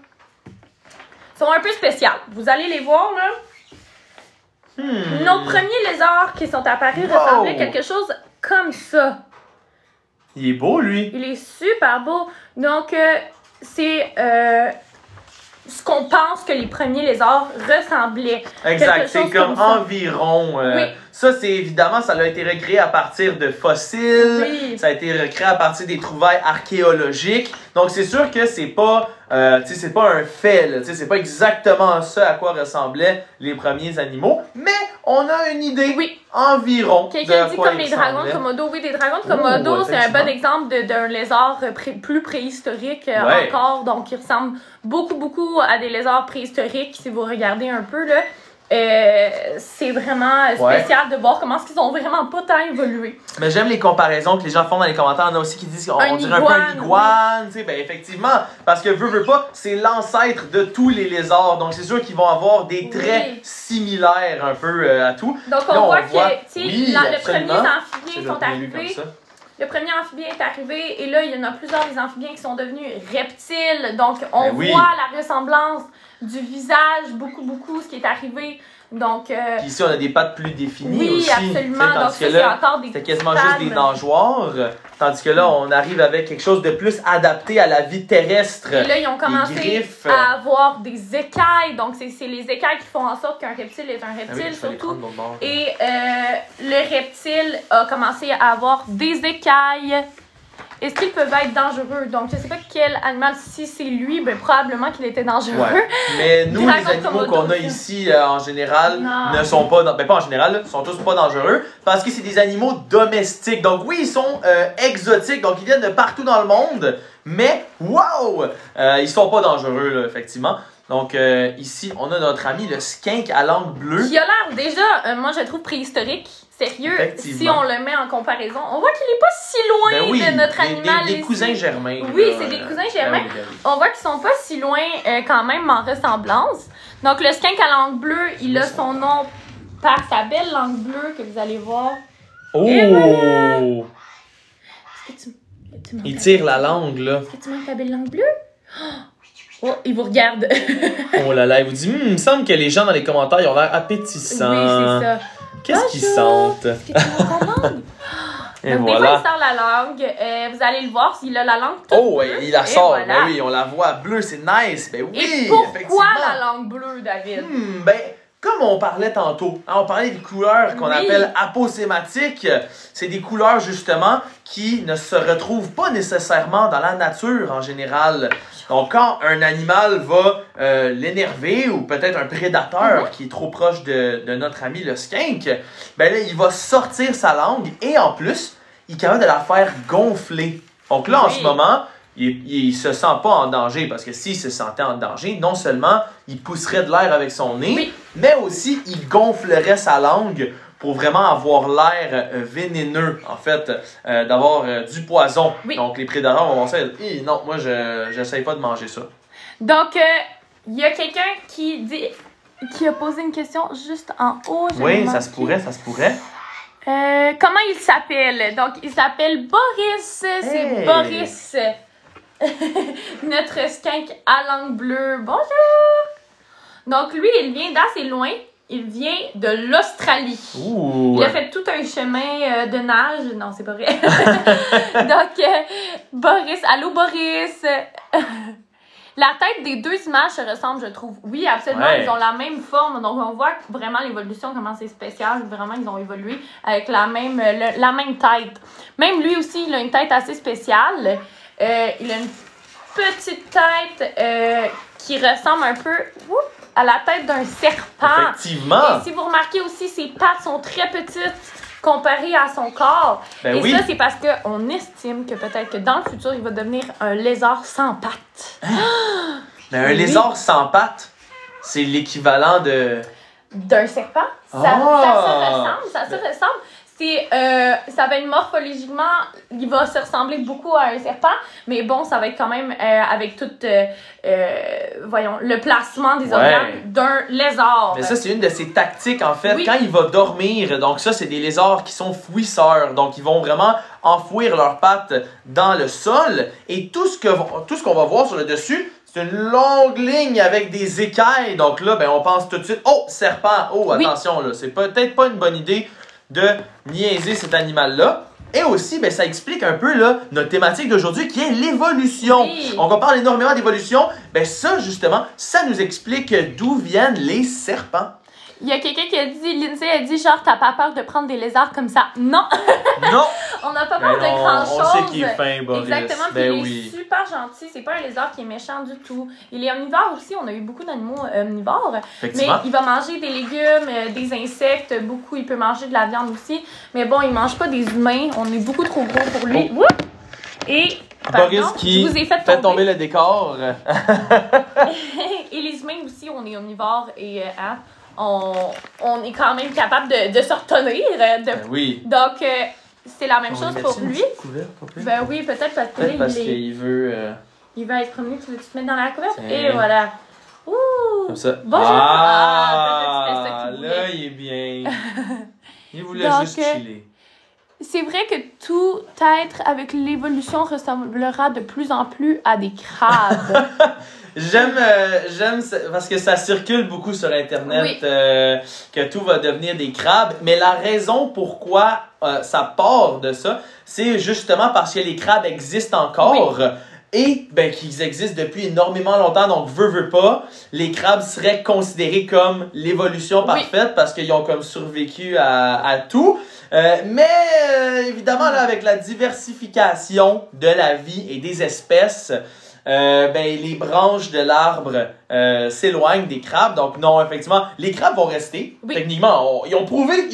sont un peu spéciaux. Vous allez les voir, là. Nos premiers lézards qui sont apparus ressemblaient à quelque chose comme ça. Il est beau, lui. Il est super beau. Donc, c'est ce qu'on pense que les premiers lézards ressemblaient. Exact, c'est comme environ. Ça, c'est évidemment, ça a été recréé à partir de fossiles. Ça a été recréé à partir des trouvailles archéologiques. Donc, c'est sûr que c'est pas, c'est pas un fait. C'est pas exactement ça à quoi ressemblaient les premiers animaux. Mais on a une idée environ. Quelqu'un dit comme les dragons de Komodo. Oui, des dragons de Komodo, c'est un bon exemple d'un lézard plus préhistorique encore. Donc, il ressemble beaucoup à des lézards préhistoriques si vous regardez un peu, là. C'est vraiment spécial de voir comment ils ont vraiment pas tant évolué. Mais j'aime les comparaisons que les gens font dans les commentaires. Il y en a aussi qui disent qu'on dirait un peu un iguane. Ben effectivement, parce que veut pas, c'est l'ancêtre de tous les lézards. Donc c'est sûr qu'ils vont avoir des traits similaires un peu à tout. Donc on voit que le premier amphibien sont arrivés. Le premier amphibien est arrivé et là, il y en a plusieurs des amphibiens qui sont devenus reptiles. Donc, on voit la ressemblance du visage, beaucoup, ce qui est arrivé. Donc, puis ici, on a des pattes plus définies aussi. Oui, absolument. Donc, ça, c'est encore des c'était quasiment juste des nageoires. Tandis que là, on arrive avec quelque chose de plus adapté à la vie terrestre. Et là, ils ont commencé à avoir des écailles. Donc, c'est les écailles qui font en sorte qu'un reptile est un reptile, surtout. Et le reptile a commencé à avoir des écailles. Est-ce qu'ils peuvent être dangereux? Donc, je ne sais pas quel animal, si c'est lui, ben, probablement qu'il était dangereux. Mais nous, les animaux qu'on a ici, en général, ne sont pas... pas en général, sont tous pas dangereux, parce que c'est des animaux domestiques. Donc oui, ils sont exotiques, donc ils viennent de partout dans le monde, mais ils sont pas dangereux, là, effectivement. Donc ici, on a notre ami, le skink à langue bleue. Qui a l'air déjà, moi je le trouve préhistorique. Sérieux, si on le met en comparaison, on voit qu'il est pas si loin de notre animal. Des cousins germains. Oui, c'est des cousins germains. On voit qu'ils sont pas si loin quand même en ressemblance. Donc le skink à langue bleue, il a son nom par sa belle langue bleue que vous allez voir. Oh! Il tire la langue, là. Est-ce que tu manques ta belle langue bleue? Oh, il vous regarde. Oh là là, il vous dit, il me semble que les gens dans les commentaires, ils ont l'air appétissants. Oui, c'est ça. Qu'est-ce qu'ils sentent? Est-ce que tu vois ta langue? Et Donc, des fois, voilà. il sort la langue. Vous allez le voir, s'il a la langue toute Oh, bleue. ouais, il la Et sort. voilà. Ben oui, on la voit bleue, c'est nice. Ben oui, Et pourquoi effectivement. la langue bleue, David? Ben, comme on parlait tantôt, hein, on parlait des couleurs qu'on Oui. appelle aposématiques. C'est des couleurs, justement, qui ne se retrouvent pas nécessairement dans la nature en général. Donc, quand un animal va l'énerver ou peut-être un prédateur qui est trop proche de notre ami le skink, ben là, il va sortir sa langue et en plus, il est capable de la faire gonfler. Donc là, en Oui. ce moment, il se sent pas en danger parce que s'il se sentait en danger, non seulement il pousserait de l'air avec son nez, Oui. mais aussi il gonflerait sa langue pour vraiment avoir l'air vénéneux, en fait, d'avoir du poison. Oui. Donc les prédateurs vont voir ça et dire « non, moi je n'essaye pas de manger ça. » Donc, il y a quelqu'un qui a posé une question juste en haut. Oui, ça se pourrait, ça se pourrait. Comment il s'appelle? Donc, il s'appelle Boris. Hey! C'est Boris. Notre skink à langue bleue. Bonjour! Donc, lui, il vient d'assez loin. Il vient de l'Australie. Ouh! Il a fait tout un chemin de nage. Non, c'est pas vrai. Donc, Boris. Allô, Boris! La tête des deux images se ressemblent, je trouve. Oui, absolument. Ouais. Ils ont la même forme. Donc, on voit vraiment l'évolution, comment c'est spécial. Vraiment, ils ont évolué avec la même tête. Même lui aussi, il a une tête assez spéciale. Il a une petite tête qui ressemble un peu à la tête d'un serpent. Effectivement! Et si vous remarquez aussi, ses pattes sont très petites comparées à son corps. Ben et oui. ça, c'est parce qu'on estime que peut-être que dans le futur, il va devenir un lézard sans pattes. Mais un Oui. lézard sans pattes, c'est l'équivalent de... D'un serpent. Ça se ressemble. Ça va être morphologiquement, il va se ressembler beaucoup à un serpent, mais bon, ça va être quand même avec tout, le placement des organes d'un lézard. Mais ça, c'est une de ses tactiques, en fait. Oui. Quand il va dormir, donc ça, c'est des lézards qui sont fouisseurs. Donc, ils vont vraiment enfouir leurs pattes dans le sol. Et tout ce qu'on va voir sur le dessus, c'est une longue ligne avec des écailles. Donc là, ben, on pense tout de suite, oh, serpent, oh, Oui. attention, là, c'est peut-être pas une bonne idée de niaiser cet animal-là. Et aussi, ben, ça explique un peu là, notre thématique d'aujourd'hui qui est l'évolution. Oui. Donc, on parle énormément d'évolution. Ben, ça, justement, ça nous explique d'où viennent les serpents. Il y a quelqu'un qui a dit, Lindsay a dit, genre, t'as pas peur de prendre des lézards comme ça? Non! Non! On n'a pas Ben peur de non, grand-chose. on sait qu'il est fin, Boris. Exactement, puis Ben il oui. est super gentil. C'est pas un lézard qui est méchant du tout. Il est omnivore aussi. On a eu beaucoup d'animaux omnivores. Mais Effectivement. il va manger des légumes, des insectes, beaucoup. Il peut manger de la viande aussi. Mais bon, il mange pas des humains. On est beaucoup trop gros pour lui. Oups! Et, Boris pardon, qui je vous ai fait fait tomber le décor. Et les humains aussi, on est omnivores et on est quand même capable de se retenir. Ben oui. Donc, c'est la même On chose lui pour met-tu une lui. petite couverte, un peu? Ben oui, peut-être parce que là, Peut-être parce il qu'il veut... va être promené. Tu veux-tu te mettre dans la couverte? Tiens. Et voilà. Ouh! Comme ça. Bonjour! Ah, peut-être que c'était ça qu'il voulait. là, il est bien. Il voulait Donc, juste chiller. C'est vrai que tout être avec l'évolution ressemblera de plus en plus à des crabes. J'aime parce que ça circule beaucoup sur Internet Oui. que tout va devenir des crabes. Mais la raison pourquoi ça part de ça, c'est justement parce que les crabes existent encore. Et ben, qu'ils existent depuis énormément longtemps, donc veut pas, les crabes seraient considérés comme l'évolution parfaite parce qu'ils ont comme survécu à tout. Mais évidemment, là, avec la diversification de la vie et des espèces, ben, les branches de l'arbre s'éloignent des crabes. Donc non, effectivement, les crabes vont rester. Oui. Techniquement, ils ont prouvé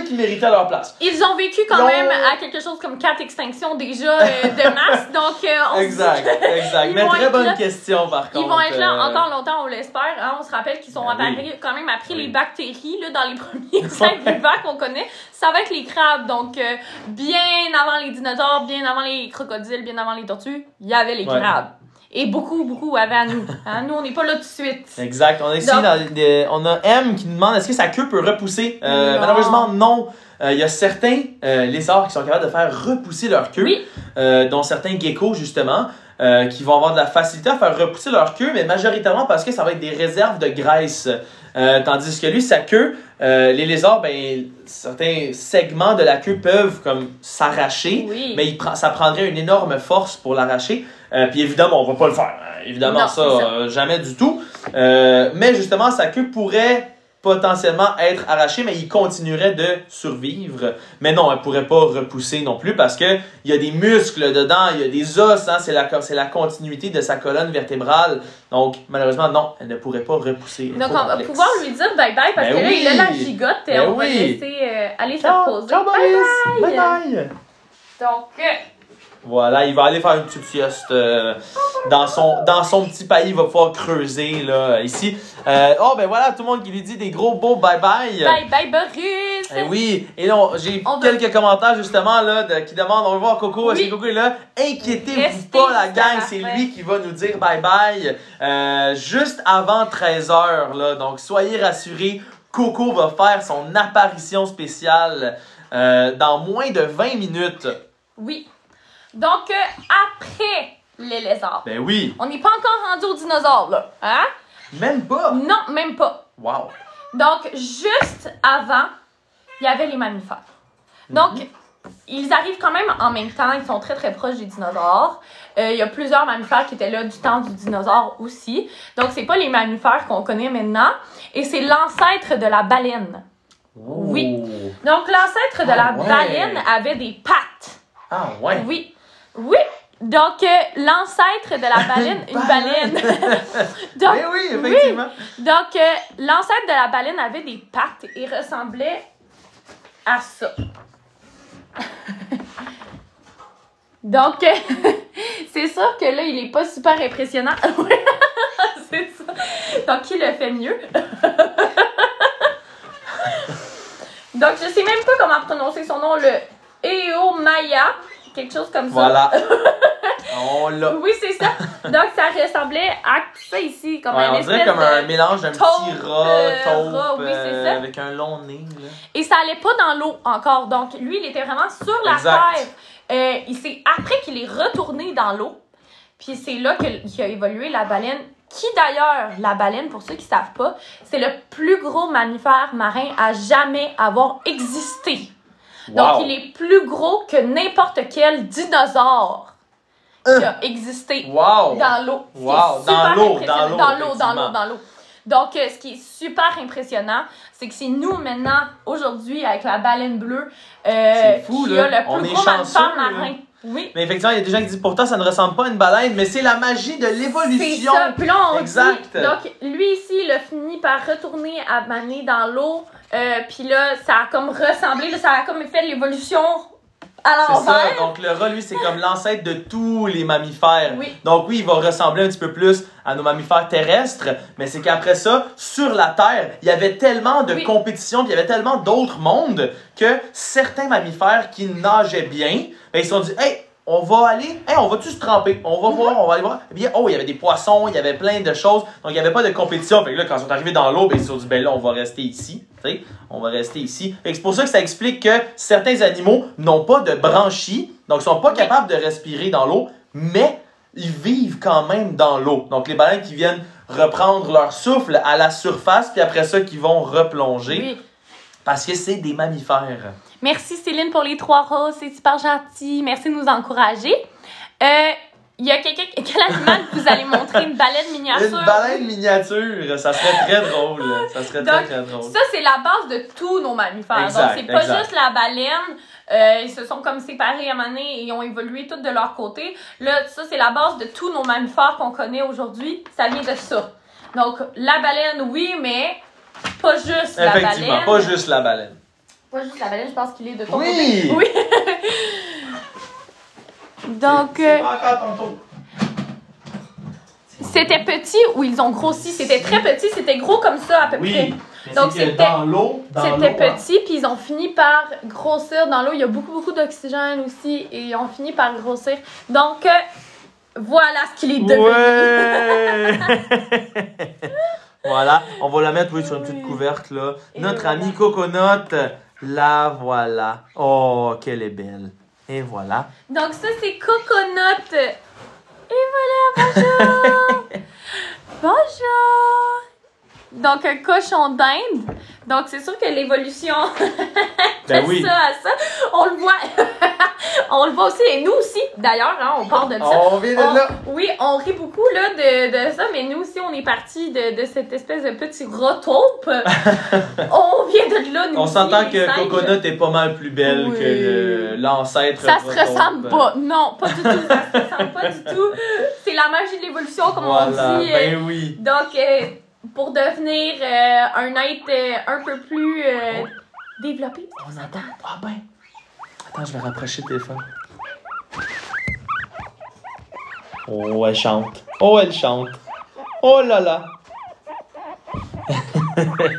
qu'ils méritaient leur place. Ils ont vécu quand même à quelque chose comme 4 extinctions déjà de masse. Donc, on Exact. Ils Mais vont très être bonne là. question, par contre. Ils vont être là encore longtemps, on l'espère. Hein? On se rappelle qu'ils sont Ben apparus, oui. quand même appris Oui. les bactéries là, dans les premiers êtres vivants qu'on connaît. Ça va être les crabes. Donc, bien avant les dinosaures, bien avant les crocodiles, bien avant les tortues, il y avait les Ouais. crabes. Et beaucoup avaient à nous. Hein? Nous, on n'est pas là tout de suite. Exact. On a ici, Donc- on a M qui nous demande est-ce que sa queue peut repousser. Non. Malheureusement, non. Il y a certains lézards qui sont capables de faire repousser leur queue, Oui. dont certains geckos, justement, qui vont avoir de la facilité à faire repousser leur queue, mais majoritairement parce que ça va être des réserves de graisse Tandis que lui, sa queue, les lézards, ben, certains segments de la queue peuvent comme s'arracher, mais ça prendrait une énorme force pour l'arracher. Puis évidemment, on va pas le faire. Hein. Évidemment, non, ça. Jamais du tout. Mais justement, sa queue pourrait potentiellement être arrachée, mais il continuerait de survivre. Mais non, elle pourrait pas repousser non plus parce que il y a des muscles dedans, il y a des os, hein, c'est la continuité de sa colonne vertébrale. Donc, malheureusement, non, elle ne pourrait pas repousser. Donc, on va pouvoir lui dire bye-bye parce que là, il a la gigotte et on va laisser aller se reposer. Ciao, Boris! Bye-bye! Donc... Voilà, il va aller faire une petite sieste dans son petit pays. Il va pouvoir creuser là, ici. Oh, ben voilà, tout le monde qui lui dit des gros beaux bye-bye. Bye-bye, Boris! Oui, et là, j'ai quelques commentaires justement là, qui demandent, on va voir Coco, est-ce que Coco est là? Inquiétez-vous pas, la gang, c'est lui qui va nous dire bye-bye juste avant 13h. Là, donc, soyez rassurés, Coco va faire son apparition spéciale dans moins de 20 minutes. Oui. Donc, après les lézards. Ben oui. On n'est pas encore rendu aux dinosaures, là. Hein? Même pas? Non, même pas. Wow. Donc, juste avant, il y avait les mammifères. Donc, ils arrivent quand même en même temps. Ils sont très, très proches des dinosaures. Il y a plusieurs mammifères qui étaient là du temps du dinosaure aussi. Donc, c'est pas les mammifères qu'on connaît maintenant. Et c'est l'ancêtre de la baleine. Oh. Oui. Donc, l'ancêtre de la baleine avait des pattes. Ah ouais? Oui. Oui. Donc, l'ancêtre de la baleine, une baleine. Donc, eh oui, effectivement. Oui. Donc, l'ancêtre de la baleine avait des pattes et ressemblait à ça. Donc, c'est sûr que là, il est pas super impressionnant. C'est ça. Donc, qui le fait mieux? Donc, je sais même pas comment prononcer son nom, le Eomaya. Quelque chose comme ça. Voilà. On l'a. Oui, c'est ça. Donc, ça ressemblait à ça ici, comme un on dirait comme un mélange d'un petit rat, oui, c'est ça. avec un long nez. Là. Et ça allait pas dans l'eau encore. Donc, lui, il était vraiment sur la terre. C'est après qu'il est retourné dans l'eau. Puis c'est là qu'il a évolué la baleine. Qui d'ailleurs, la baleine, pour ceux qui savent pas, c'est le plus gros mammifère marin à jamais avoir existé. Donc, il est plus gros que n'importe quel dinosaure qui a existé dans l'eau. Wow. Dans l'eau. Donc, ce qui est super impressionnant, c'est que c'est nous, maintenant, aujourd'hui, avec la baleine bleue, c'est fou, qui là. a le plus gros mammifère marin. Oui. Mais effectivement, il y a des gens qui disent pourtant ça ne ressemble pas à une baleine, mais c'est la magie de l'évolution. C'est ça. Puis là, on dit, donc, lui ici, il a fini par retourner à maner dans l'eau. Puis là, ça a comme ressemblé, là, ça a comme fait l'évolution à l'envers. C'est ça, donc le rat, lui, c'est comme l'ancêtre de tous les mammifères. Oui. Donc oui, il va ressembler un petit peu plus à nos mammifères terrestres, mais c'est qu'après ça, sur la Terre, il y avait tellement de compétition, puis il y avait tellement d'autres mondes que certains mammifères qui nageaient bien, ben, ils se sont dit « Hey, on va aller, on va-tu se tremper? On va voir, on va aller voir. » Et bien, il y avait des poissons, il y avait plein de choses. Donc, il n'y avait pas de compétition. Fait que là, quand ils sont arrivés dans l'eau, ben, ils se sont dit, ben là, on va rester ici. T'sais, on va rester ici. Fait que c'est pour ça que ça explique que certains animaux n'ont pas de branchies, donc ils sont pas capables de respirer dans l'eau, mais ils vivent quand même dans l'eau. Donc, les baleines qui viennent reprendre leur souffle à la surface, puis après ça, qui vont replonger. Parce que c'est des mammifères. Merci Céline pour les 3 roses, c'est super gentil. Merci de nous encourager. Il y a quel animal que vous allez montrer? Une baleine miniature? Une baleine miniature, ça serait très drôle. Ça serait très drôle. Ça, c'est la base de tous nos mammifères. Exact, donc, c'est pas juste la baleine. Ils se sont comme séparés à un moment donné et ont évolué tous de leur côté. Là, ça, c'est la base de tous nos mammifères qu'on connaît aujourd'hui. Ça vient de ça. Donc, la baleine, oui, mais pas juste la baleine. Effectivement, pas juste la baleine. Pas juste la baleine, je pense qu'il est de ton côté. Oui! Donc, c'est pas encore ton tour. C'était petit ou ils ont grossi. C'était très petit, c'était gros comme ça à peu près. Donc, c'était dans l'eau. C'était petit, puis ils ont fini par grossir dans l'eau. Il y a beaucoup d'oxygène aussi, et ils ont fini par grossir. Donc, voilà ce qu'il est devenu. Ouais! Voilà, on va la mettre sur une petite couverte là. Et notre amie Coconut, la voilà. Oh, qu'elle est belle. Et voilà. Donc ça, c'est Coconut. Et voilà, bonjour! Bonjour! Donc, un cochon d'Inde. Donc, c'est sûr que l'évolution Ben de oui. ça à ça, on le voit. On le voit aussi, et nous aussi, d'ailleurs, hein, on part de ça. On vient de là. Oui, on rit beaucoup là, de ça, mais nous aussi, on est partis de cette espèce de petit rotope. On vient de là, nous On aussi, s'entend les que singes. Coconut est pas mal plus belle Oui. que l'ancêtre. Ça se Rotope. ressemble pas. Non, pas du tout. Ça se ressemble pas du tout. C'est la magie de l'évolution, comme Voilà, on dit. ben oui. Donc, pour devenir un être un peu plus développé. On entend. Ah ben. Attends, je vais rapprocher le téléphone. Oh, elle chante. Oh, elle chante. Oh là là.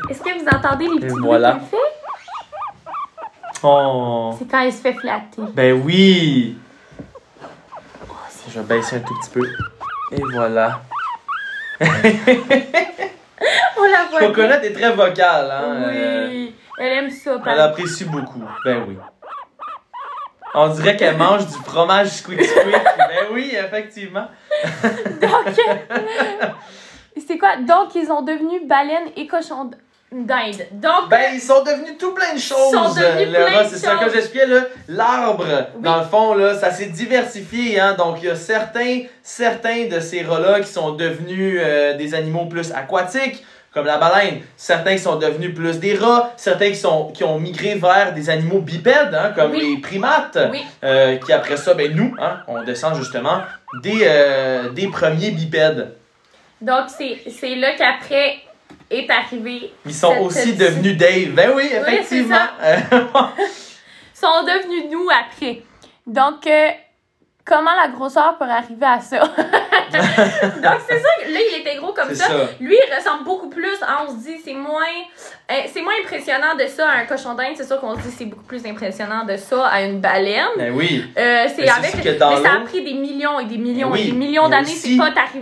Est-ce que vous entendez les petits bruits voilà. qu'elle fait? Oh. C'est quand elle se fait flatter. Ben oui. Je vais baisser un tout petit peu. Et voilà. On la voit. Coconut est très vocale, hein. Oui, elle aime ça. Elle pareil. apprécie beaucoup. Ben oui. On dirait qu'elle mange du fromage squeak squeak. Ben oui, effectivement. Donc, c'est quoi? Donc, ils ont devenu baleines et cochons d'Inde. Donc, Ben, ils sont devenus tout plein de choses. Ils sont devenus Laura, plein de c'est ça que choses. j'expliquais, là. L'arbre, Oui. dans le fond, là, ça s'est diversifié, hein. Donc, il y a certains de ces rats-là qui sont devenus des animaux plus aquatiques, comme la baleine. Certains qui sont devenus plus des rats. Certains qui ont migré vers des animaux bipèdes, hein, comme Oui. les primates. Oui. Qui après ça, ben nous, hein, on descend justement des premiers bipèdes. donc c'est là qu'après est arrivé. Ils sont cette aussi petite- devenus Dave. Ben oui, effectivement. sont devenus nous après. Donc, comment la grosseur peut arriver à ça? Donc, c'est ça. Là, il était gros comme C'est ça. ça. Lui, il ressemble beaucoup plus. Hein, on se dit, c'est moins impressionnant de ça à un cochon d'Inde. C'est sûr qu'on se dit, c'est beaucoup plus impressionnant de ça à une baleine. Ben oui. C'est Mais avec. c'est sûr que dans Mais ça a l'eau- pris des millions et des millions Oui, et des millions mais d'années. aussi-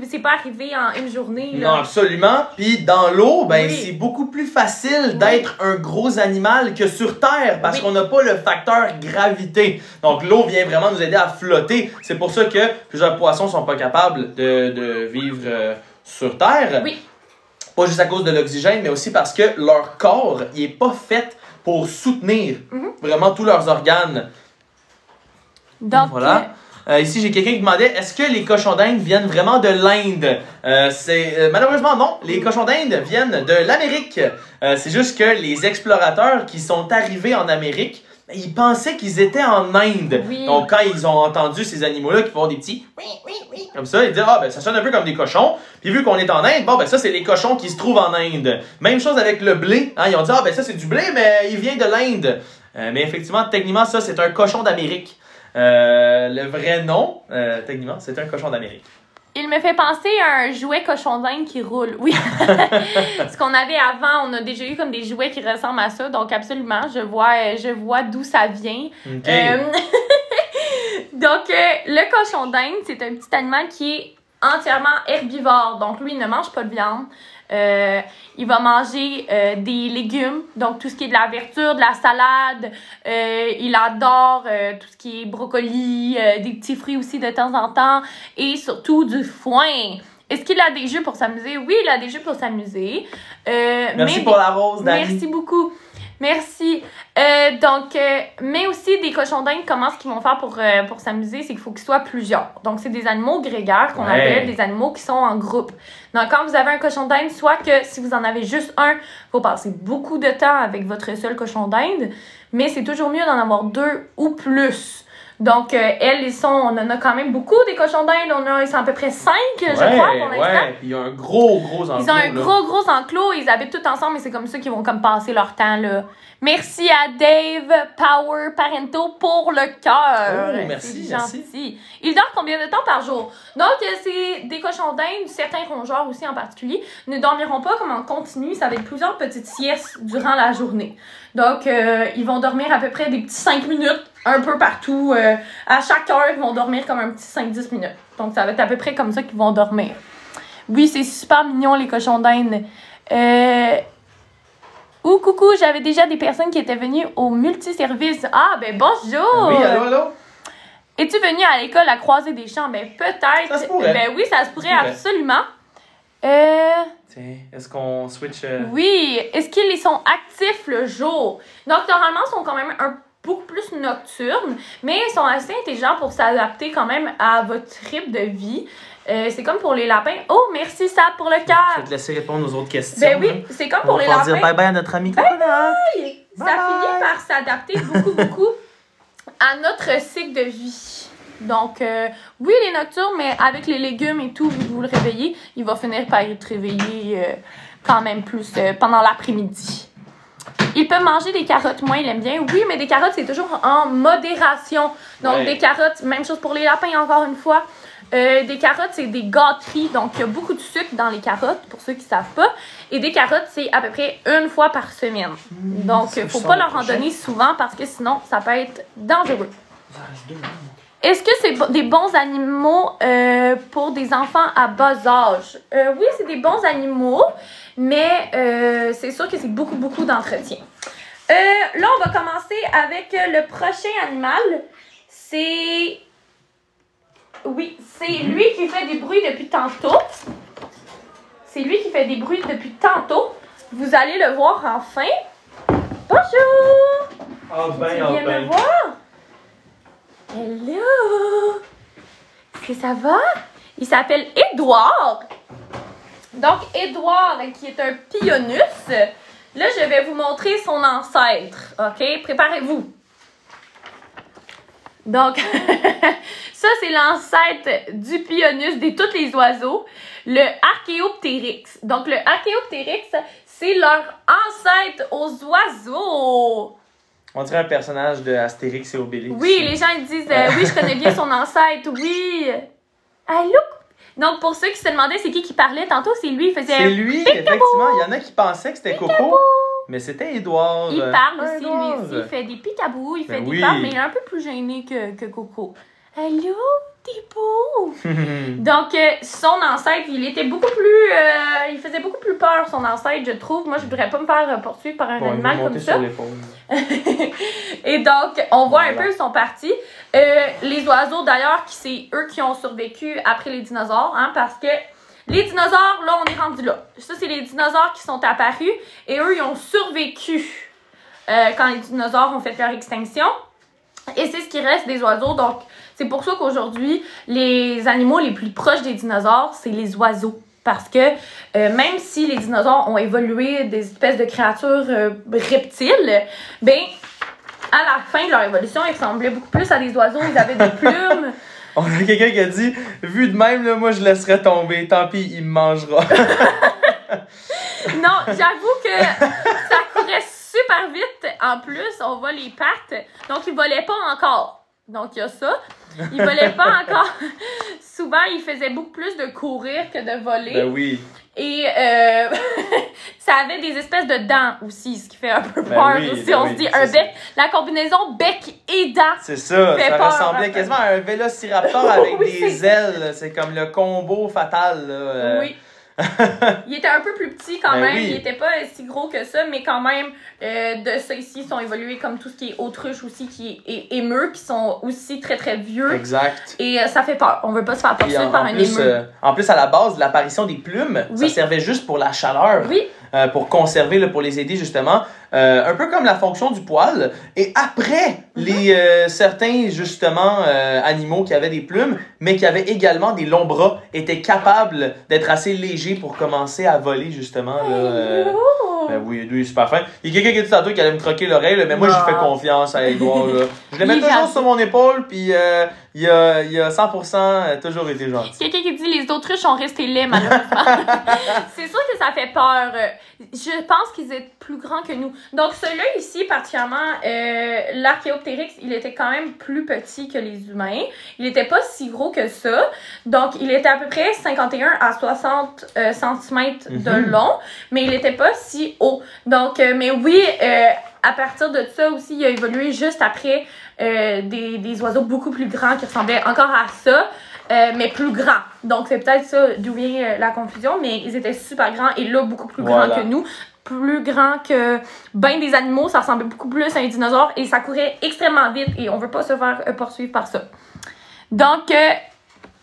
C'est pas arrivé en une journée. Là. Non, absolument. Puis dans l'eau, ben Oui. c'est beaucoup plus facile d'être un gros animal que sur Terre parce Oui. qu'on n'a pas le facteur gravité. Donc l'eau vient vraiment nous aider à flotter. C'est pour ça que plusieurs poissons sont pas capables de vivre sur Terre. Oui. Pas juste à cause de l'oxygène, mais aussi parce que leur corps, il est pas fait pour soutenir vraiment tous leurs organes. Donc, Voilà. Ici, j'ai quelqu'un qui demandait est-ce que les cochons d'Inde viennent vraiment de l'Inde malheureusement, non. Les cochons d'Inde viennent de l'Amérique. C'est juste que les explorateurs qui sont arrivés en Amérique, ils pensaient qu'ils étaient en Inde. Oui. Donc, quand ils ont entendu ces animaux-là qui font des petits comme ça, ils disent ah, ben ça sonne un peu comme des cochons. Puis, vu qu'on est en Inde, bon, ben ça, c'est les cochons qui se trouvent en Inde. Même chose avec le blé. Hein, ils ont dit ah, ben ça, c'est du blé, mais il vient de l'Inde. Mais effectivement, techniquement, ça, c'est un cochon d'Amérique. Le vrai nom, techniquement, c'est un cochon d'Amérique. il me fait penser à un jouet cochon d'Inde qui roule. Oui. Ce qu'on avait avant, on a déjà eu comme des jouets qui ressemblent à ça. Donc, absolument, je vois d'où ça vient. OK. Donc, le cochon d'Inde, c'est un petit animal qui est entièrement herbivore. Donc, lui, il ne mange pas de viande. Il va manger des légumes, donc tout ce qui est de la verdure, de la salade. Il adore tout ce qui est brocoli, des petits fruits aussi de temps en temps et surtout du foin. Est-ce qu'il a des jeux pour s'amuser? Oui, il a des jeux pour s'amuser. Merci pour la rose, Dani. Merci beaucoup. Merci. Mais aussi des cochons d'Inde, comment ce qu'ils vont faire pour s'amuser, c'est qu'il faut qu'ils soient plusieurs. Donc, c'est des animaux grégaires qu'on appelle des animaux qui sont en groupe. Donc, quand vous avez un cochon d'Inde, soit que si vous en avez juste un, il faut passer beaucoup de temps avec votre seul cochon d'Inde, mais c'est toujours mieux d'en avoir deux ou plus. Donc, on en a quand même beaucoup des cochons d'Inde. Ils sont à peu près 5, je crois, pour l'instant. Ouais, puis il y a un gros enclos. Ils ont un gros enclos, ils habitent tous ensemble et c'est comme ça qu'ils vont comme passer leur temps, là. Merci à Dave Power Parento pour le cœur. Oh, merci, C'est merci. gentil. Ils dorment combien de temps par jour? Donc, c'est des cochons d'Inde, certains rongeurs aussi en particulier, ne dormiront pas comme en continu. Ça va être plusieurs petites siestes durant la journée. Donc, ils vont dormir à peu près des petits 5 minutes, un peu partout. À chaque heure, ils vont dormir comme un petit 5-10 minutes. Donc, ça va être à peu près comme ça qu'ils vont dormir. Oui, c'est super mignon, les cochons d'Inde. Coucou, j'avais déjà des personnes qui étaient venues au multiservice. Ah, ben bonjour! Oui, allô? Es-tu venu à l'école à Croisée des Champs? Ben peut-être. Ça se pourrait. Ben oui, ça se pourrait Ça se pourrait. absolument. Tiens, est-ce qu'on switch... Oui, est-ce qu'ils sont actifs le jour? Donc, normalement, ils sont quand même beaucoup plus nocturnes, mais ils sont assez intelligents pour s'adapter quand même à votre rythme de vie. C'est comme pour les lapins. Oh, merci, Sab, pour le cœur. Je vais te laisser répondre aux autres questions. Ben oui, c'est comme pour les lapins. On va dire bye-bye à notre ami Coconut. Ça finit par s'adapter beaucoup à notre cycle de vie. Donc, oui, il est nocturne, mais avec les légumes et tout, vous le réveillez, il va finir par être réveillé quand même plus pendant l'après-midi. Ils peuvent manger des carottes, moi, il aime bien. Oui, mais des carottes, c'est toujours en modération. Donc, des carottes, même chose pour les lapins, encore une fois. Des carottes, c'est des gâteries, donc il y a beaucoup de sucre dans les carottes, pour ceux qui ne savent pas. Et des carottes, c'est à peu près une fois par semaine. Donc, il ne faut pas leur en donner souvent parce que sinon, ça peut être dangereux. Est-ce que c'est des bons animaux pour des enfants à bas âge? Oui, c'est des bons animaux, mais c'est sûr que c'est beaucoup d'entretien. Là, on va commencer avec le prochain animal. C'est... Oui, c'est lui qui fait des bruits depuis tantôt. C'est lui qui fait des bruits depuis tantôt. Vous allez le voir enfin. Bonjour! Tu viens me voir? Hello! Est-ce que ça va? Il s'appelle Édouard. Donc, Édouard, qui est un pionus. Là, je vais vous montrer son ancêtre. OK? Préparez-vous. Donc, ça, c'est l'ancêtre du pionus de tous les oiseaux, le Archéoptérix. Donc, le Archéoptérix, c'est leur ancêtre aux oiseaux. On dirait un personnage de Astérix et Obélix. Oui, les gens ils disent oui, je connais bien son ancêtre, oui. Allô? Donc, pour ceux qui se demandaient c'est qui parlait tantôt, c'est lui, il faisait C'est lui, effectivement. Il y en a qui pensaient que c'était Coco. Mais c'était Édouard. Il parle aussi, lui aussi. Il fait des picabous, il fait des parles, mais il est un peu plus gêné que Coco. Allô, t'es beau! Donc, son ancêtre, il était beaucoup plus... il faisait beaucoup plus peur, son ancêtre, je trouve. Moi, je voudrais pas me faire poursuivre par un animal comme ça. Et donc, on voit un peu son parti. Les oiseaux, d'ailleurs, c'est eux qui ont survécu après les dinosaures, hein, parce que les dinosaures, là, on est rendu là. Ça, c'est les dinosaures qui sont apparus et eux, ils ont survécu quand les dinosaures ont fait leur extinction. Et c'est ce qui reste des oiseaux. Donc, c'est pour ça qu'aujourd'hui, les animaux les plus proches des dinosaures, c'est les oiseaux. Parce que même si les dinosaures ont évolué des espèces de créatures reptiles, ben, à la fin de leur évolution, ils ressemblaient beaucoup plus à des oiseaux. Ils avaient des plumes. On a quelqu'un qui a dit « Vu de même, là, moi, je laisserais tomber. Tant pis, il me mangera. » Non, j'avoue que ça courait super vite. En plus, on voit les pattes. Donc, ils volaient pas encore. Donc, il y a ça. Ils volaient pas encore. Souvent, ils faisaient beaucoup plus de courir que de voler. Ben oui. Et ça avait des espèces de dents aussi, ce qui fait un peu peur aussi. On se dit, un bec, la combinaison bec et dents. C'est ça, ça peur, ressemblait quasiment à un vélociraptor avec des ailes. C'est comme le combo fatal. Là. Oui. Il était un peu plus petit quand même, il était pas si gros que ça, mais quand même, de ça ici, ils sont évolués comme tout ce qui est autruche aussi, qui est émeu, qui sont aussi très vieux. Exact. Et ça fait peur, on veut pas se faire poursuivre par un émeu. En plus, à la base, l'apparition des plumes, ça servait juste pour la chaleur. Oui. Pour conserver, là, pour les aider justement. Un peu comme la fonction du poil. Et après, certains justement animaux qui avaient des plumes, mais qui avaient également des longs bras, étaient capables d'être assez légers pour commencer à voler justement. Là, ben oui, lui, super fin. Il y a quelqu'un qui a dit tantôt qu'il allait me croquer l'oreille, mais moi, j'ai fait confiance à Édouard. Je le mets toujours sur mon épaule, puis il a 100% toujours été gentil. Quelqu'un qui dit les autruches sont restés laids, malheureusement. C'est sûr que ça fait peur. Je pense qu'ils étaient plus grands que nous. Donc, celui-là ici, particulièrement, l'Archéoptérix, il était quand même plus petit que les humains. Il n'était pas si gros que ça. Donc, il était à peu près 51 à 60 cm de long, mais il n'était pas si haut. Donc, mais oui, à partir de ça aussi, il a évolué juste après des oiseaux beaucoup plus grands qui ressemblaient encore à ça. Mais plus grands. Donc, c'est peut-être ça d'où vient la confusion, mais ils étaient super grands et là, beaucoup plus grands que nous. Plus grands que ben des animaux, ça ressemblait beaucoup plus à un dinosaure et ça courait extrêmement vite et on veut pas se faire poursuivre par ça. Donc,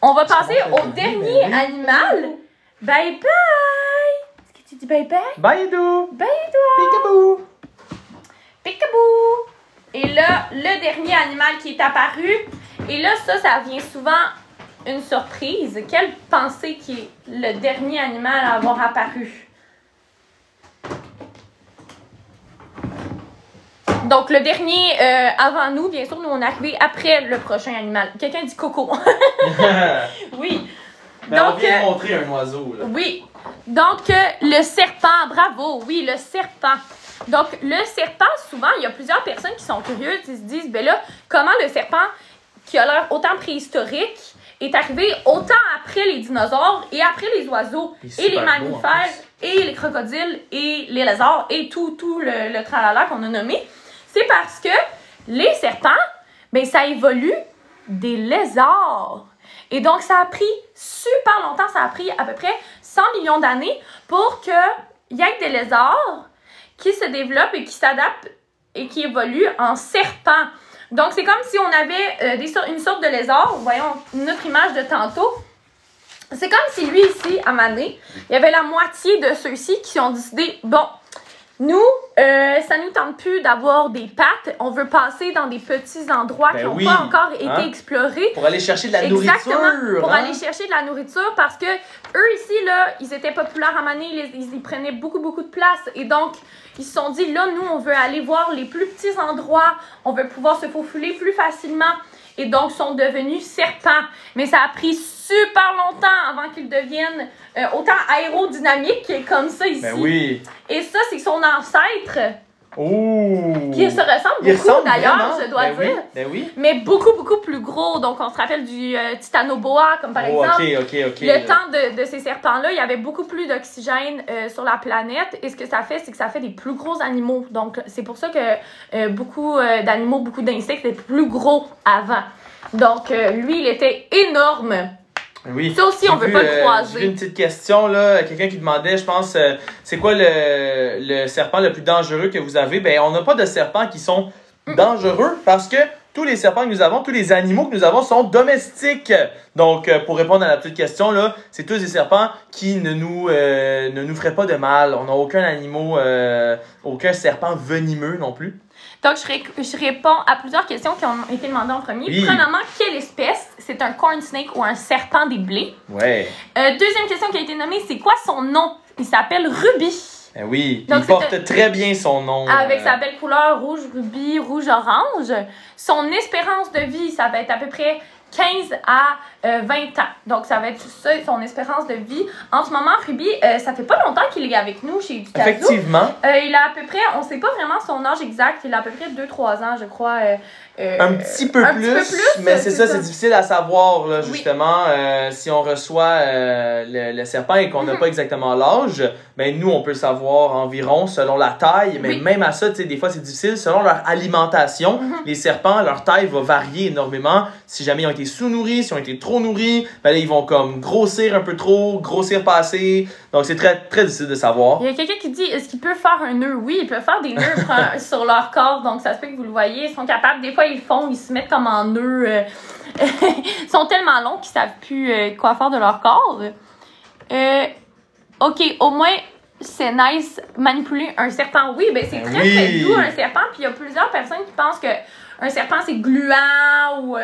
on va passer au dernier animal. Bye bye! Tu dis bye bye? Bye, Edou! Bye, Edouard! Peekaboo! Peekaboo! Et là, le dernier animal qui est apparu, et là, ça vient souvent une surprise. Quelle pensée qui est le dernier animal à avoir apparu? Donc, le dernier avant nous, bien sûr, nous, on est arrivé après le prochain animal. Quelqu'un dit coco. Oui. Ben, on vient de montrer un oiseau, là. Oui. Donc, le serpent, bravo, oui, le serpent. Donc, le serpent, souvent, il y a plusieurs personnes qui sont curieuses, qui se disent, ben là, comment le serpent, qui a l'air autant préhistorique, est arrivé autant après les dinosaures et après les oiseaux, et les mammifères, et les crocodiles, et les lézards, et tout le tralala qu'on a nommé. C'est parce que les serpents, ben ça évolue des lézards. Et donc, ça a pris super longtemps, ça a pris à peu près 100 millions d'années pour qu'il y ait des lézards qui se développent et qui s'adaptent et qui évoluent en serpents. Donc, c'est comme si on avait une sorte de lézard. Voyons notre image de tantôt. C'est comme si lui, ici, à Mané, il y avait la moitié de ceux-ci qui ont décidé, bon, nous, ça nous tente plus d'avoir des pattes. On veut passer dans des petits endroits qui n'ont pas encore été explorés. Pour aller chercher de la nourriture. Exactement, pour aller chercher de la nourriture parce que eux ici, là, ils étaient populaires à Mané, ils prenaient beaucoup de place. Et donc, ils se sont dit, là, nous, on veut aller voir les plus petits endroits. On veut pouvoir se faufiler plus facilement. Et donc, sont devenus serpents. Mais ça a pris super longtemps avant qu'ils deviennent autant aérodynamiques comme ça ici. Ben oui. Et ça, c'est son ancêtre. Oh! Qui se ressemble beaucoup d'ailleurs, je dois dire. Oui. Ben oui. Mais beaucoup plus gros. Donc, on se rappelle du Titanoboa, comme par exemple. OK. Le temps de ces serpents-là, il y avait beaucoup plus d'oxygène sur la planète. Et ce que ça fait, c'est que ça fait des plus gros animaux. Donc, c'est pour ça que beaucoup d'animaux, beaucoup d'insectes étaient plus gros avant. Donc, lui, il était énorme. Oui. Ça aussi, on veut pas le croiser. J'ai une petite question, là. Quelqu'un qui demandait, je pense, c'est quoi le serpent le plus dangereux que vous avez? Ben, on n'a pas de serpents qui sont dangereux parce que tous les serpents que nous avons, tous les animaux que nous avons sont domestiques. Donc, pour répondre à la petite question, là, c'est tous des serpents qui ne nous feraient pas de mal. On n'a aucun serpent venimeux non plus. Donc, je réponds à plusieurs questions qui ont été demandées en premier. Oui. Premièrement, quelle espèce? C'est un corn snake ou un serpent des blés. Ouais. Deuxième question qui a été nommée, c'est quoi son nom? Il s'appelle Ruby. Ben oui, donc, il porte très bien son nom. Avec sa belle couleur rouge, rubis, rouge-orange. Son espérance de vie, ça va être à peu près 15 à 20 ans. Donc, ça va être ça, son espérance de vie. En ce moment, Ruby, ça fait pas longtemps qu'il est avec nous chez Ducazou. Effectivement. Il a à peu près, on sait pas vraiment son âge exact, il a à peu près 2-3 ans, je crois. Un petit peu plus, mais c'est ça, c'est difficile à savoir, là, justement. Oui. Si on reçoit le serpent et qu'on n'a pas exactement l'âge, ben nous, on peut le savoir environ selon la taille, mais même à ça, tu sais, des fois, c'est difficile. Selon leur alimentation, les serpents, leur taille va varier énormément. Si jamais ils ont été sous-nourris, si ils ont été trop nourris, ben là, ils vont comme grossir un peu trop, grossir pas assez. Donc, c'est très, très difficile de savoir. Il y a quelqu'un qui dit, est-ce qu'ils peuvent faire un nœud? Oui, ils peuvent faire des nœuds sur leur corps, donc ça se peut que vous le voyez. Ils sont capables, des fois, ils le font, ils se mettent comme en nœud. Ils sont tellement longs qu'ils savent plus quoi faire de leur corps. OK, au moins, c'est nice manipuler un serpent. Oui, ben c'est très doux, un serpent. Puis il y a plusieurs personnes qui pensent que un serpent, c'est gluant ou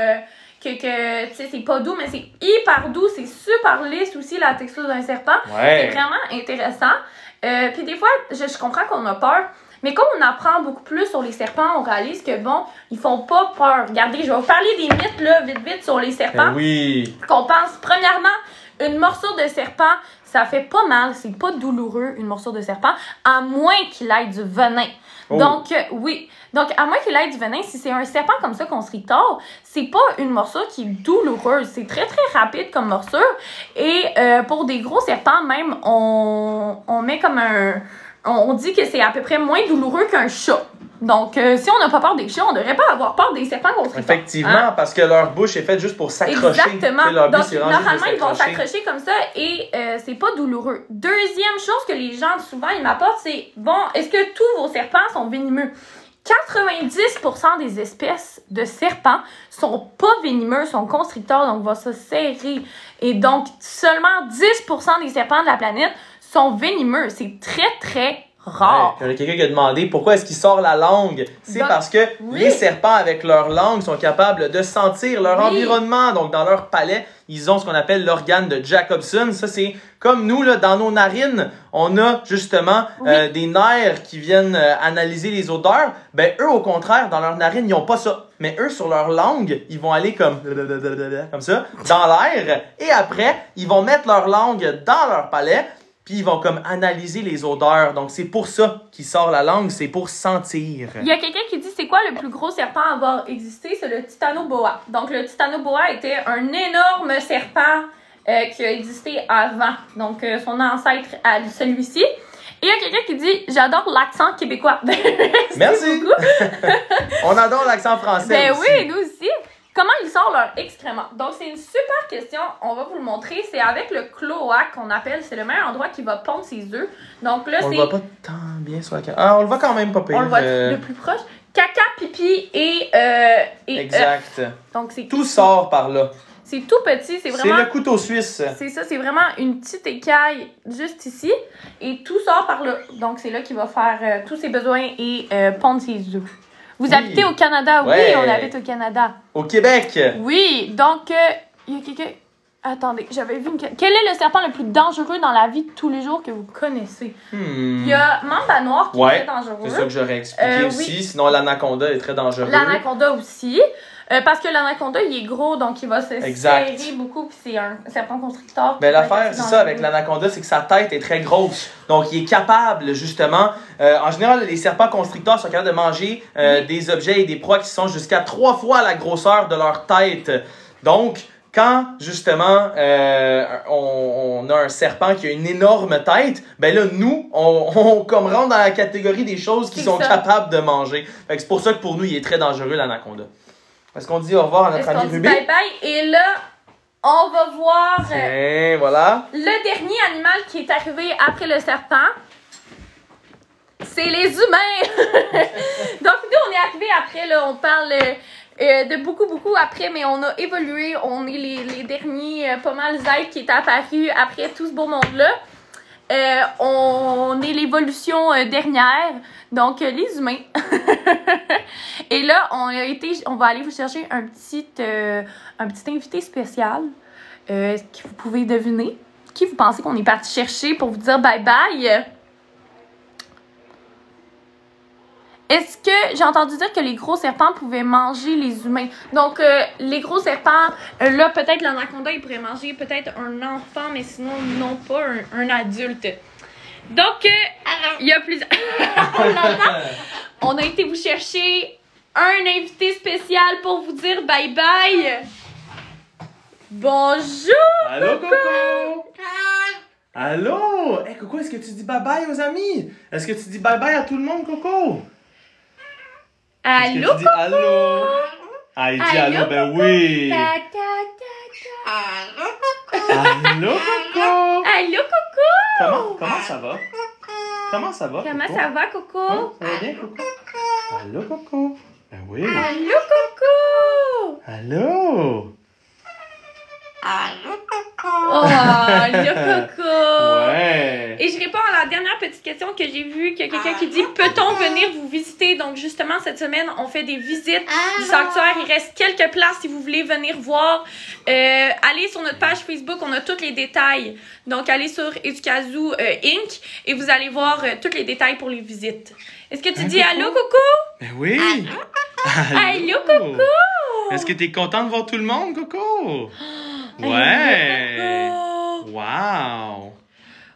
que tu sais, c'est pas doux, mais c'est hyper doux. C'est super lisse aussi, la texture d'un serpent. Ouais. C'est vraiment intéressant. Puis des fois, je comprends qu'on a peur. Mais comme on apprend beaucoup plus sur les serpents, on réalise que, bon, ils font pas peur. Regardez, je vais vous parler des mythes, là, vite, sur les serpents. Oui. Qu'on pense, premièrement, une morsure de serpent, ça fait pas mal, c'est pas douloureux, une morsure de serpent, à moins qu'il ait du venin. Oh. Donc, oui. Donc, à moins qu'il ait du venin, si c'est un serpent comme ça qu'on se tord, c'est pas une morsure qui est douloureuse. C'est très, très rapide comme morsure. Et pour des gros serpents, même, on met comme on dit que c'est à peu près moins douloureux qu'un chat. Donc, si on n'a pas peur des chats, on ne devrait pas avoir peur des serpents qu'on se tord. Effectivement, parce que leur bouche est faite juste pour s'accrocher. Exactement. Leur donc, normalement, ils vont s'accrocher comme ça et c'est pas douloureux. Deuxième chose que les gens, souvent, ils m'apportent, c'est, bon, est-ce que tous vos serpents sont venimeux? 90% des espèces de serpents sont pas venimeux, sont constricteurs, donc vont se serrer. Et donc, seulement 10% des serpents de la planète sont venimeux. C'est très, très rare. Ouais, il y a quelqu'un qui a demandé pourquoi est-ce qu'il sort la langue. C'est parce que les serpents, avec leur langue, sont capables de sentir leur environnement. Donc, dans leur palais, ils ont ce qu'on appelle l'organe de Jacobson. Ça, c'est comme nous, là, dans nos narines, on a justement des nerfs qui viennent analyser les odeurs. Ben, eux, au contraire, dans leurs narines, ils n'ont pas ça. Mais eux, sur leur langue, ils vont aller comme ça, dans l'air. Et après, ils vont mettre leur langue dans leur palais. Puis ils vont comme analyser les odeurs. Donc, c'est pour ça qu'il sort la langue, c'est pour sentir. Il y a quelqu'un qui dit c'est quoi le plus gros serpent à avoir existé? C'est le Titanoboa. Donc, le Titanoboa était un énorme serpent qui a existé avant. Donc, son ancêtre à celui-ci. Et il y a quelqu'un qui dit j'adore l'accent québécois. Merci beaucoup. On adore l'accent français. Ben aussi. oui, nous aussi. Comment ils sortent leurs excréments? Donc, c'est une super question. On va vous le montrer. C'est avec le cloaque qu'on appelle. C'est le meilleur endroit qui va pondre ses œufs. Donc là, on le voit pas tant bien sur la caméra. Ah, on le voit quand même pas pire. On le voit de plus proche. Caca, pipi et exact. Donc, c'est tout sort par là. C'est tout petit. C'est vraiment... C'est le couteau suisse. C'est ça. C'est vraiment une petite écaille juste ici. Et tout sort par là. Donc, c'est là qu'il va faire tous ses besoins et pondre ses œufs. Vous habitez au Canada? Ouais. Oui, on habite au Canada. Au Québec? Oui, donc, il y a quelqu'un... Attendez, j'avais vu une... Quel est le serpent le plus dangereux dans la vie de tous les jours que vous connaissez? Il y a Mamba Noir qui est très dangereux. C'est ça que j'aurais expliqué aussi. Oui. Sinon, l'anaconda est très dangereux. L'anaconda aussi. Parce que l'anaconda, il est gros, donc il va se serrer beaucoup, puis c'est un serpent constricteur. Mais l'affaire, c'est ça, avec l'anaconda, c'est que sa tête est très grosse. Donc, il est capable, justement... en général, les serpents constricteurs sont capables de manger des objets et des proies qui sont jusqu'à 3 fois la grosseur de leur tête. Donc, quand, justement, on a un serpent qui a une énorme tête, ben là, nous, on comme rentre dans la catégorie des choses qui sont capables de manger. Fait que c'est pour ça que pour nous, il est très dangereux, l'anaconda. Est-ce qu'on dit au revoir à notre ami Ruby? Bye bye. Et là, on va voir voilà. le dernier animal qui est arrivé après le serpent. C'est les humains. Donc, nous, on est arrivé après. Là, on parle de beaucoup après, mais on a évolué. On est les derniers, pas mal êtres qui est apparu après tout ce beau monde-là. On est l'évolution dernière, donc les humains. Et là, on va aller vous chercher un petit invité spécial que vous pouvez deviner. Qui vous pensez qu'on est parti chercher pour vous dire bye bye? Est-ce que j'ai entendu dire que les gros serpents pouvaient manger les humains? Donc, les gros serpents, là, peut-être l'anaconda, il pourrait manger peut-être un enfant, mais sinon, non pas un adulte. Donc, il y a plusieurs... On a été vous chercher un invité spécial pour vous dire bye-bye. Bonjour! Allô, Coco! Allô? Hey, Coco, est-ce que tu dis bye-bye aux amis? Est-ce que tu dis bye-bye à tout le monde, Coco? Allô, Coco? Allô? Ah, il dit allô, ben oui! Allô, Coco? Allô, Coco? Comment ça va? Comment ça va, Comment Coco? ça va, Coco? Hein? Ça va bien, Coco? Allô, Coco? Ben oui! Allô, Coco? Allô? Allô, Coco? Oh, allô, Coco! Ouais! Et je réponds à la dernière petite question que j'ai vue, qu'il y a quelqu'un qui dit « Peut-on venir vous visiter? » Donc, justement, cette semaine, on fait des visites du sanctuaire. Il reste quelques places si vous voulez venir voir. Allez sur notre page Facebook, on a tous les détails. Donc, allez sur Educazoo Inc. et vous allez voir tous les détails pour les visites. Est-ce que tu dis « Allô, Coco? » Ben oui! Allô, Coco? Est-ce que t'es content de voir tout le monde, Coco? Ouais! Wow!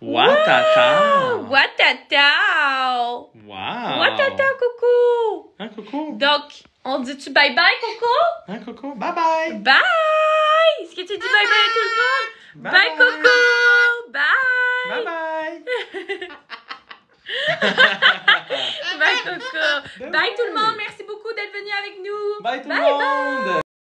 Watata! Watata! Wow! Watata, Coco! Hein, Coco? Donc, on dit-tu bye-bye, Coco? Hein, Coco? Bye-bye! Bye! Est-ce que tu dis bye-bye à tout le monde? Bye, Coco! Bye! Bye-bye! Bye, Coco! Bye, tout le monde! Merci beaucoup d'être venu avec nous! Bye, tout le monde!